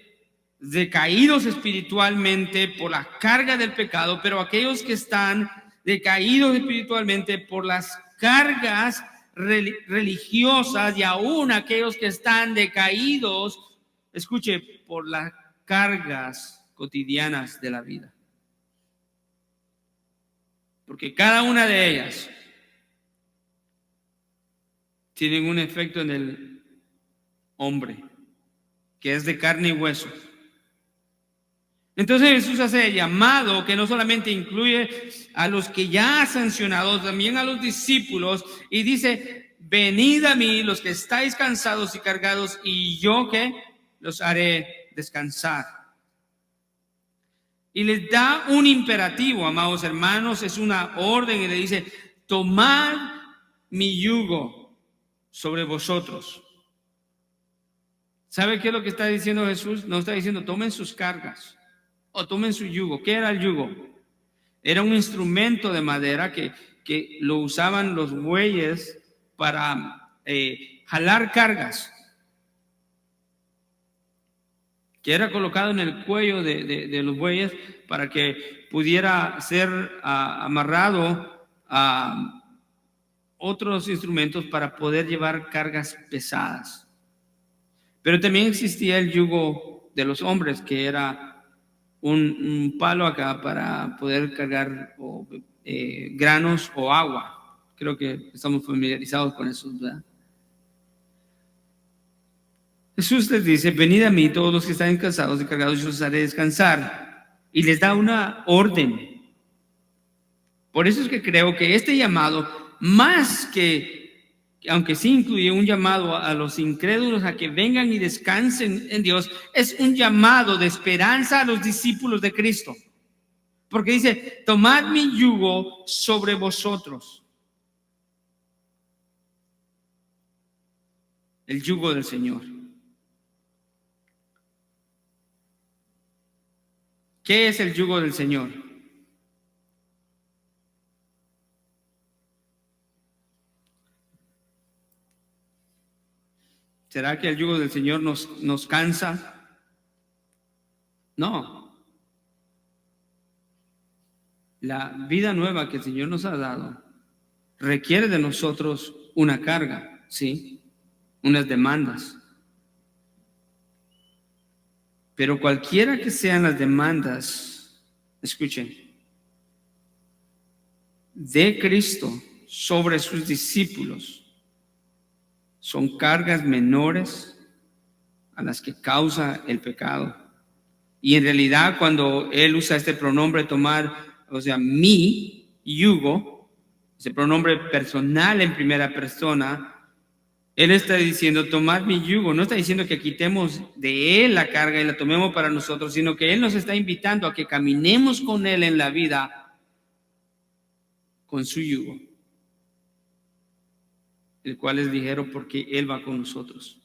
decaídos espiritualmente por la carga del pecado, pero aquellos que están decaídos espiritualmente por las cargas religiosas, y aún aquellos que están decaídos, escuche, por las cargas cotidianas de la vida. Porque cada una de ellas tienen un efecto en el hombre, que es de carne y hueso. Entonces Jesús hace el llamado que no solamente incluye a los que ya ha sancionado, también a los discípulos, y dice: venid a mí los que estáis cansados y cargados, y yo que los haré descansar. Y les da un imperativo, amados hermanos, es una orden, y le dice: tomad mi yugo sobre vosotros. ¿Sabe qué es lo que está diciendo Jesús? No está diciendo tomen sus cargas. o tomen su yugo. ¿Qué era el yugo? Era un instrumento de madera que lo usaban los bueyes para jalar cargas, que era colocado en el cuello de los bueyes para que pudiera ser amarrado a otros instrumentos para poder llevar cargas pesadas. Pero también existía el yugo de los hombres, que era un palo acá para poder cargar granos o agua. Creo que estamos familiarizados con eso, ¿verdad? Jesús les dice: venid a mí todos los que están cansados y cargados, yo os haré descansar. Y les da una orden. Por eso es que creo que este llamado, más que, aunque sí incluye un llamado a los incrédulos a que vengan y descansen en Dios, es un llamado de esperanza a los discípulos de Cristo. Porque dice: tomad mi yugo sobre vosotros. El yugo del Señor. ¿Qué es el yugo del Señor? ¿Será que el yugo del Señor nos cansa? No. La vida nueva que el Señor nos ha dado requiere de nosotros una carga, ¿sí? Unas demandas. Pero cualquiera que sean las demandas, escuchen, de Cristo sobre sus discípulos, son cargas menores a las que causa el pecado. Y en realidad, cuando él usa este pronombre tomar, o sea, mi yugo, ese pronombre personal en primera persona, él está diciendo: tomar mi yugo. No está diciendo que quitemos de él la carga y la tomemos para nosotros, sino que él nos está invitando a que caminemos con él en la vida con su yugo, el cual es ligero porque él va con nosotros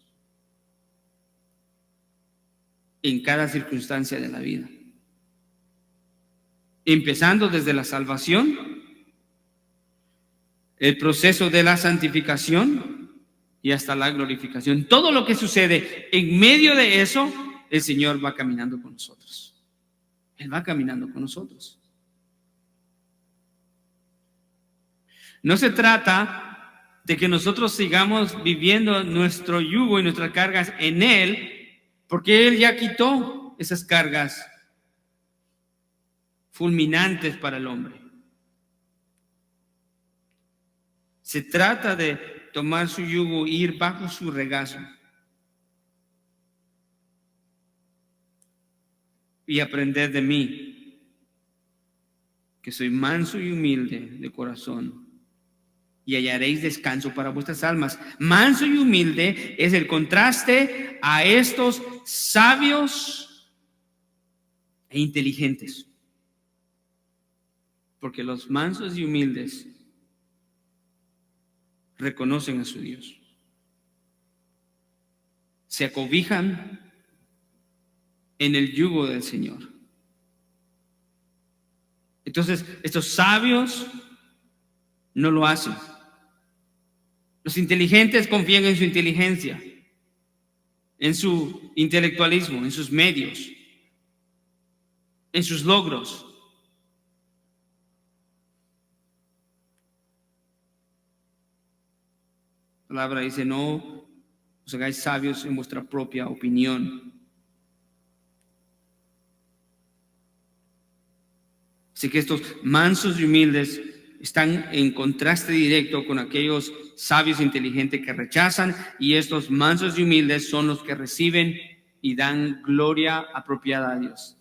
en cada circunstancia de la vida, empezando desde la salvación, el proceso de la santificación y hasta la glorificación. Todo lo que sucede en medio de eso, el Señor va caminando con nosotros. Él va caminando con nosotros. No se trata de que nosotros sigamos viviendo nuestro yugo y nuestras cargas en Él, porque Él ya quitó esas cargas fulminantes para el hombre. Se trata de tomar su yugo e ir bajo su regazo y aprender de mí, que soy manso y humilde de corazón, y hallaréis descanso para vuestras almas. Manso y humilde es el contraste a estos sabios e inteligentes, porque los mansos y humildes reconocen a su Dios, se acobijan en el yugo del Señor. Entonces, estos sabios no lo hacen. Los inteligentes confían en su inteligencia, en su intelectualismo, en sus medios, en sus logros. La palabra dice: no os hagáis sabios en vuestra propia opinión. Así que estos mansos y humildes están en contraste directo con aquellos sabios e inteligentes que rechazan, y estos mansos y humildes son los que reciben y dan gloria apropiada a Dios.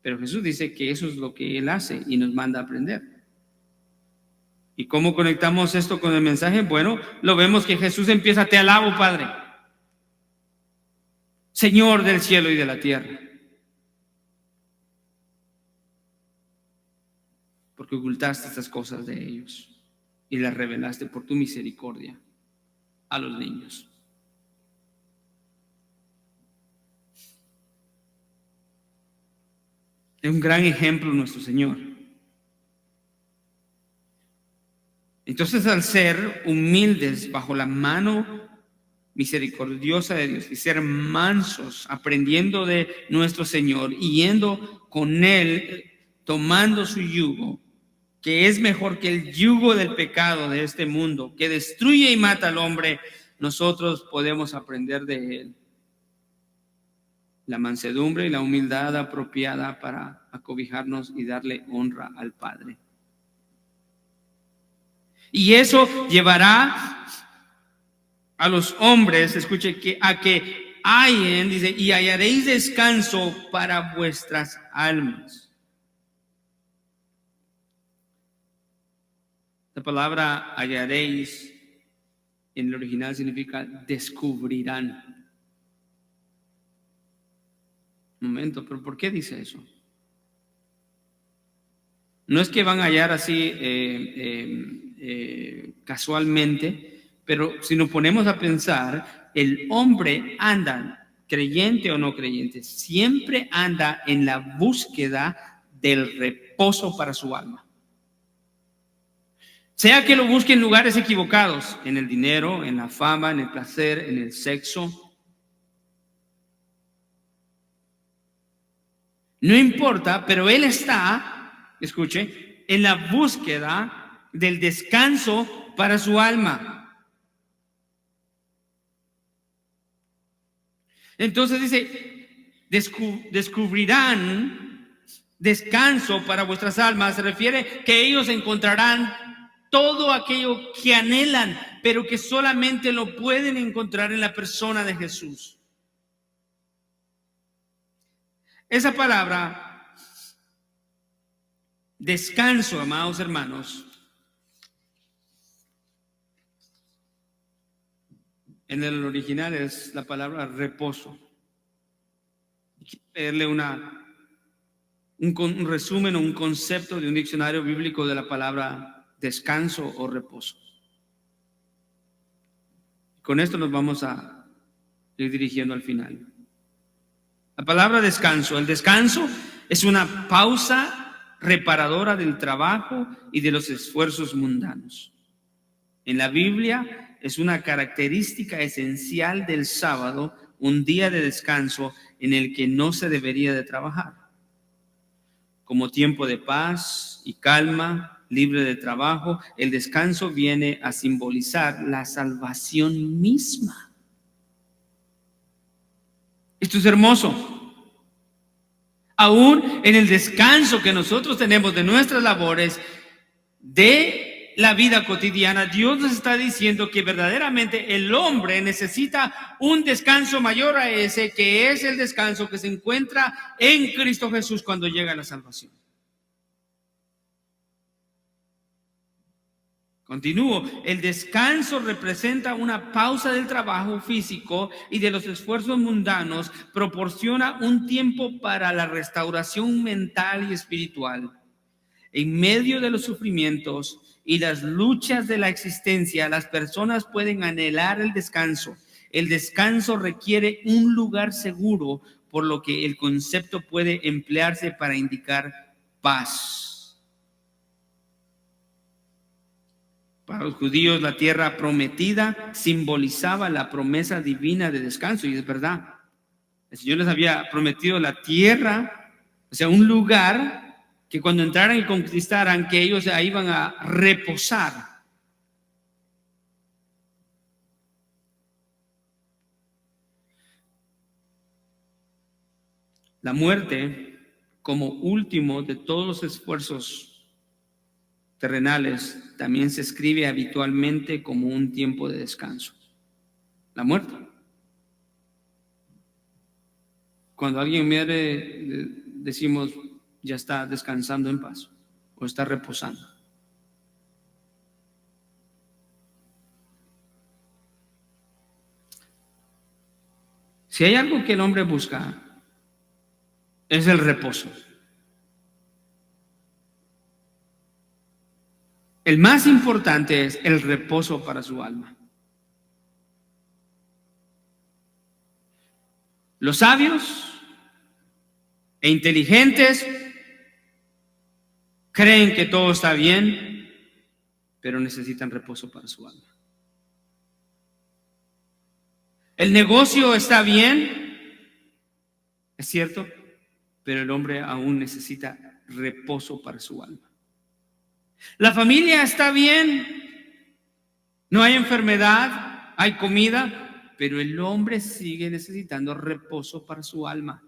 Pero Jesús dice que eso es lo que Él hace y nos manda a aprender. ¿Y cómo conectamos esto con el mensaje? Bueno, lo vemos que Jesús empieza: te alabo, Padre, Señor del cielo y de la tierra, porque ocultaste estas cosas de ellos y las revelaste por tu misericordia a los niños. Es un gran ejemplo nuestro Señor. Entonces, al ser humildes bajo la mano misericordiosa de Dios y ser mansos, aprendiendo de nuestro Señor y yendo con Él, tomando su yugo, que es mejor que el yugo del pecado de este mundo, que destruye y mata al hombre, nosotros podemos aprender de Él la mansedumbre y la humildad apropiada para acobijarnos y darle honra al Padre. Y eso llevará a los hombres, escuche, a que hallen, dice, y hallaréis descanso para vuestras almas. La palabra hallaréis en el original significa descubrirán. Un momento, pero ¿por qué dice eso? No es que van a hallar así casualmente, pero si nos ponemos a pensar, el hombre anda, creyente o no creyente, siempre anda en la búsqueda del reposo para su alma. Sea que lo busque en lugares equivocados, en el dinero, en la fama, en el placer, en el sexo. No importa, pero él está, escuche, en la búsqueda del descanso para su alma. Entonces dice, descubrirán descanso para vuestras almas. Se refiere que ellos encontrarán todo aquello que anhelan, pero que solamente lo pueden encontrar en la persona de Jesús. Esa palabra, descanso, amados hermanos, en el original es la palabra reposo. Quiero leerle un resumen o un concepto de un diccionario bíblico de la palabra descanso o reposo. Con esto nos vamos a ir dirigiendo al final. La palabra descanso. El descanso es una pausa reparadora del trabajo y de los esfuerzos mundanos. En la Biblia es una característica esencial del sábado, un día de descanso en el que no se debería de trabajar. Como tiempo de paz y calma, libre de trabajo, el descanso viene a simbolizar la salvación misma. Esto es hermoso. Aún en el descanso que nosotros tenemos de nuestras labores, de la vida cotidiana, Dios nos está diciendo que verdaderamente el hombre necesita un descanso mayor a ese, que es el descanso que se encuentra en Cristo Jesús cuando llega la salvación. Continúo. El descanso representa una pausa del trabajo físico y de los esfuerzos mundanos, proporciona un tiempo para la restauración mental y espiritual. En medio de los sufrimientos y las luchas de la existencia, las personas pueden anhelar el descanso. El descanso requiere un lugar seguro, por lo que el concepto puede emplearse para indicar paz. Para los judíos, la tierra prometida simbolizaba la promesa divina de descanso, y es verdad. El Señor les había prometido la tierra, o sea, un lugar que cuando entraran y conquistaran, que ellos ahí iban a reposar. La muerte, como último de todos los esfuerzos terrenales, también se escribe habitualmente como un tiempo de descanso. La muerte. Cuando alguien muere, decimos, ya está descansando en paz o está reposando. Si hay algo que el hombre busca, es el reposo. El más importante es el reposo para su alma. Los sabios e inteligentes Creen que todo está bien, pero necesitan reposo para su alma. El negocio está bien, es cierto, pero el hombre aún necesita reposo para su alma. La familia está bien, no hay enfermedad, hay comida, pero el hombre sigue necesitando reposo para su alma.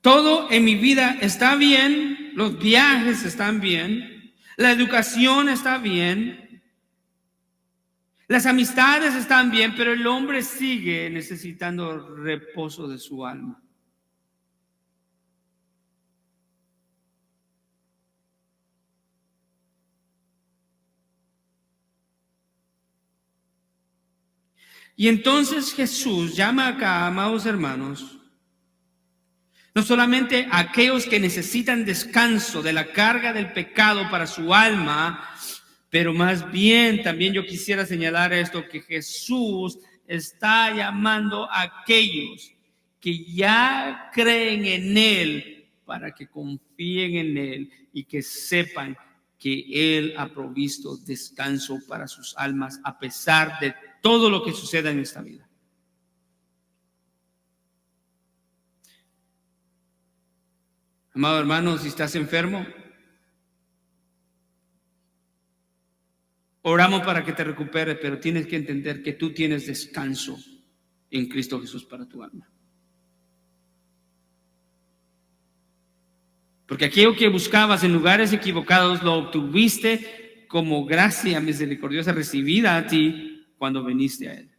Todo en mi vida está bien, los viajes están bien, la educación está bien, las amistades están bien, pero el hombre sigue necesitando reposo de su alma. Y entonces Jesús llama acá, amados hermanos, no solamente a aquellos que necesitan descanso de la carga del pecado para su alma, pero más bien también yo quisiera señalar esto, que Jesús está llamando a aquellos que ya creen en Él para que confíen en Él y que sepan que Él ha provisto descanso para sus almas a pesar de todo lo que suceda en esta vida. Amado hermano, si estás enfermo, oramos para que te recuperes, pero tienes que entender que tú tienes descanso en Cristo Jesús para tu alma. Porque aquello que buscabas en lugares equivocados lo obtuviste como gracia misericordiosa recibida a ti cuando viniste a Él.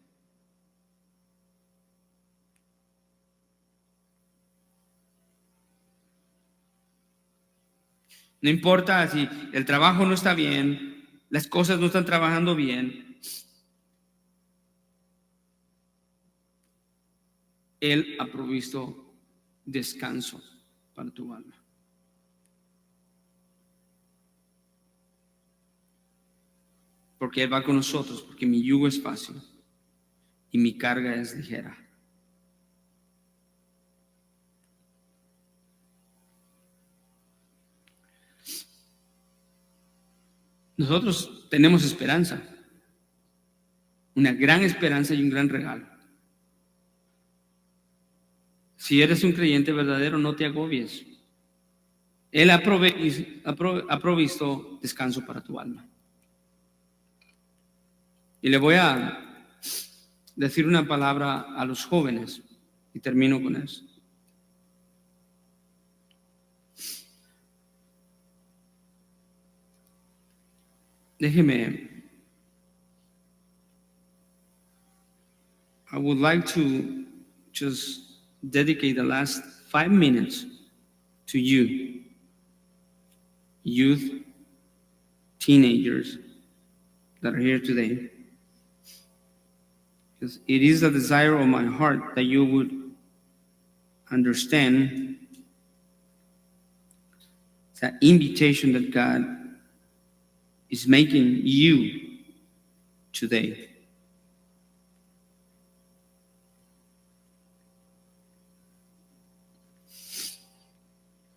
No importa si el trabajo no está bien, las cosas no están trabajando bien. Él ha provisto descanso para tu alma. Porque Él va con nosotros, porque mi yugo es fácil y mi carga es ligera. Nosotros tenemos esperanza, una gran esperanza y un gran regalo. Si eres un creyente verdadero, no te agobies. Él ha provisto descanso para tu alma. Y le voy a decir una palabra a los jóvenes y termino con eso. Déjeme. I would like to just dedicate the last 5 minutes to you, youth, teenagers that are here today. Because it is the desire of my heart that you would understand that invitation that God is making you today.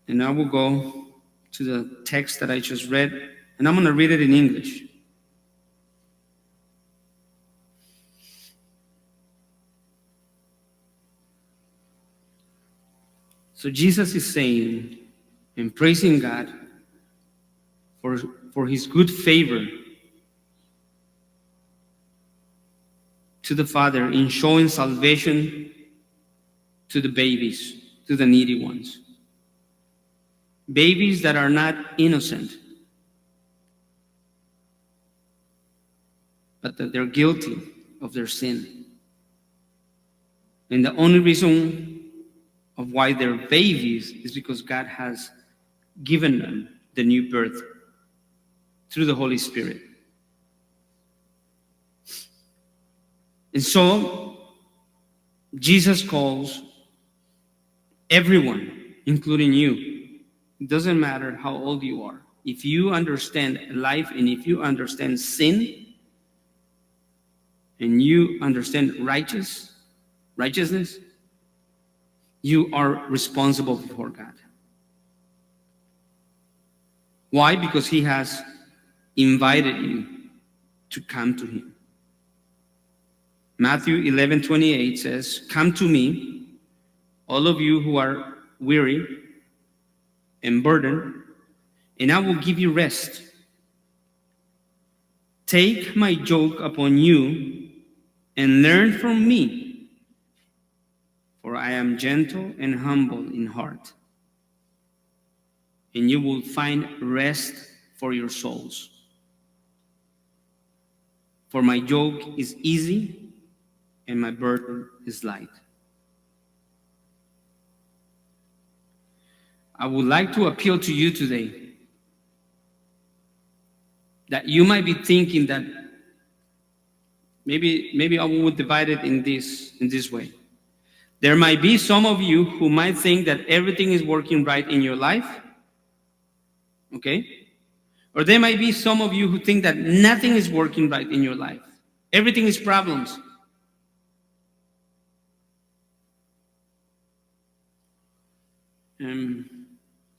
And I will go to the text that I just read, and I'm going to read it in English. So Jesus is saying and praising God for His good favor to the Father in showing salvation to the babies, to the needy ones. Babies that are not innocent, but that they're guilty of their sin. And the only reason of why they're babies is because God has given them the new birth through the Holy Spirit. And so, Jesus calls everyone, including you. It doesn't matter how old you are. If you understand life and if you understand sin and you understand righteousness, you are responsible before God. Why? Because He has invited you to come to Him. Matthew 11:28 says, "Come to me, all of you who are weary and burdened, and I will give you rest. Take my yoke upon you and learn from me, for I am gentle and humble in heart, and you will find rest for your souls. For my yoke is easy and my burden is light." I would like to appeal to you today that you might be thinking that maybe I would divide it in this way. There might be some of you who might think that everything is working right in your life, okay? Or there might be some of you who think that nothing is working right in your life. Everything is problems.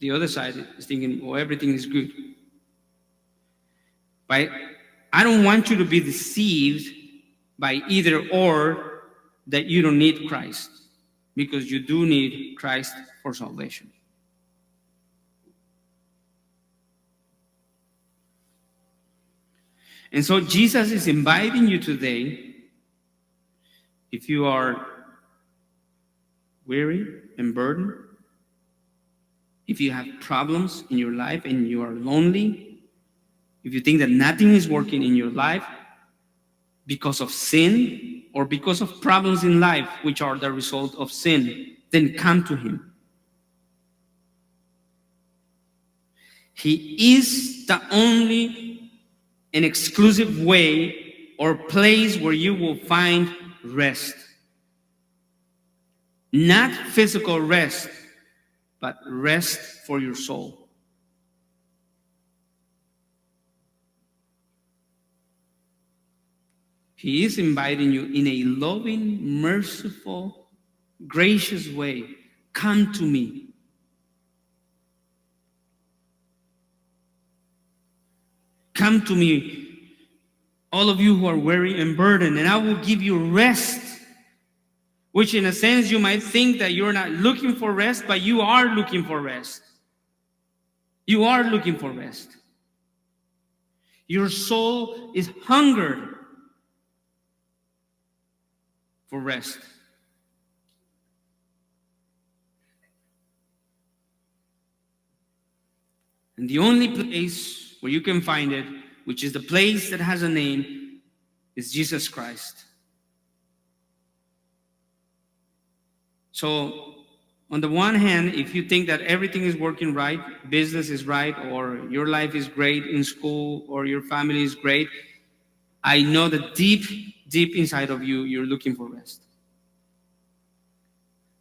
The other side is thinking, well, everything is good. But I don't want you to be deceived by either or that you don't need Christ, because you do need Christ for salvation. And so Jesus is inviting you today, if you are weary and burdened, if you have problems in your life and you are lonely, if you think that nothing is working in your life because of sin or because of problems in life which are the result of sin, then come to Him. He is the only and exclusive way or place where you will find rest. Not physical rest, but rest for your soul. He is inviting you in a loving, merciful, gracious way. Come to me. Come to me, all of you who are weary and burdened, and I will give you rest. Which in a sense you might think that you're not looking for rest, but you are looking for rest. You are looking for rest. Your soul is hungered for rest. And the only place where you can find it, which is the place that has a name, is Jesus Christ. So, on the one hand, if you think that everything is working right, business is right, or your life is great in school, or your family is great, I know that deep inside of you, you're looking for rest.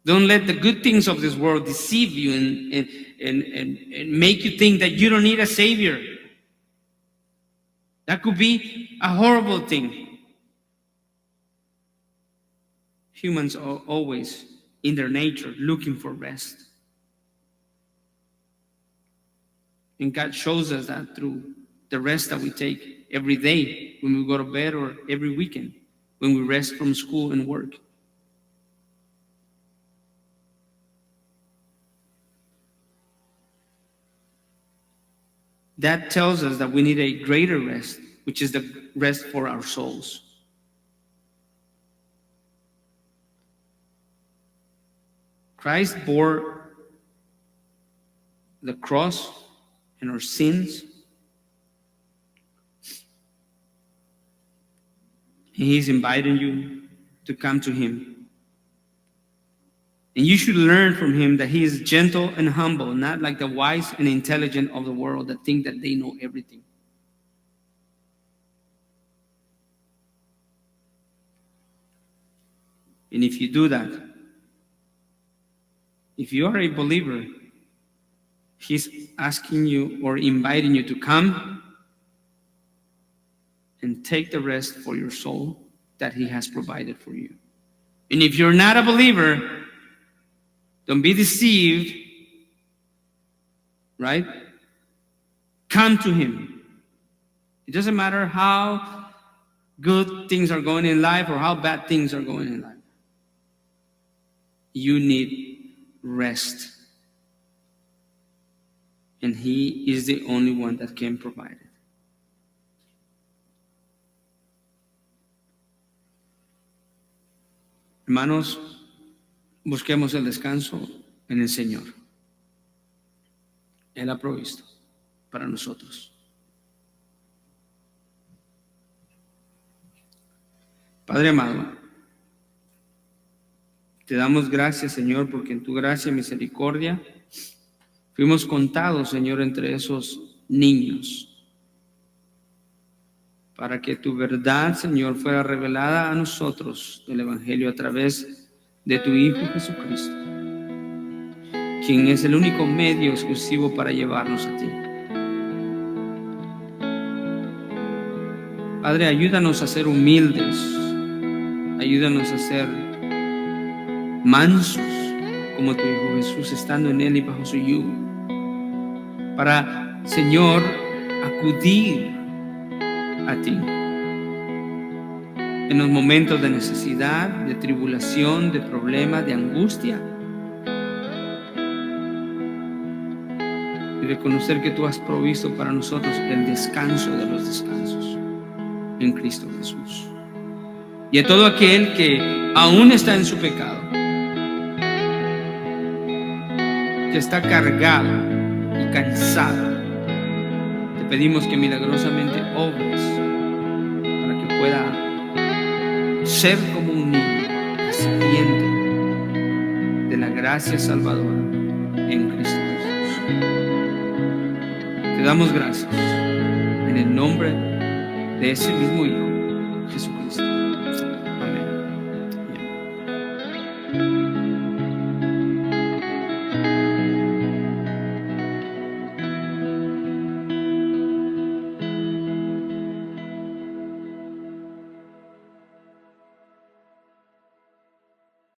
Don't let the good things of this world deceive you and make you think that you don't need a Savior. That could be a horrible thing. Humans are always, in their nature, looking for rest. And God shows us that through the rest that we take every day when we go to bed, or every weekend when we rest from school and work. That tells us that we need a greater rest, which is the rest for our souls. Christ bore the cross and our sins. He's inviting you to come to Him. And you should learn from Him that He is gentle and humble, not like the wise and intelligent of the world that think that they know everything. And if you do that, if you are a believer, He's asking you or inviting you to come and take the rest for your soul that He has provided for you. And if you're not a believer, Don't be deceived, right? Come to Him. It doesn't matter how good things are going in life or how bad things are going in life. You need rest. And He is the only one that can provide it. Hermanos, busquemos el descanso en el Señor. Él ha provisto para nosotros. Padre amado, te damos gracias, Señor, porque en tu gracia y misericordia fuimos contados, Señor, entre esos niños, para que tu verdad, Señor, fuera revelada a nosotros del Evangelio a través de tu Hijo Jesucristo, quien es el único medio exclusivo para llevarnos a ti. Padre, ayúdanos a ser humildes, ayúdanos a ser mansos como tu Hijo Jesús, estando en Él y bajo su yugo, para, Señor, acudir a ti en los momentos de necesidad, de tribulación, de problema, de angustia, y reconocer que tú has provisto para nosotros el descanso de los descansos en Cristo Jesús. Y a todo aquel que aún está en su pecado, que está cargado y cansado, te pedimos que milagrosamente obres para que pueda ser como un niño, recipiente de la gracia salvadora en Cristo Jesús. Te damos gracias en el nombre de ese mismo Hijo, Jesucristo.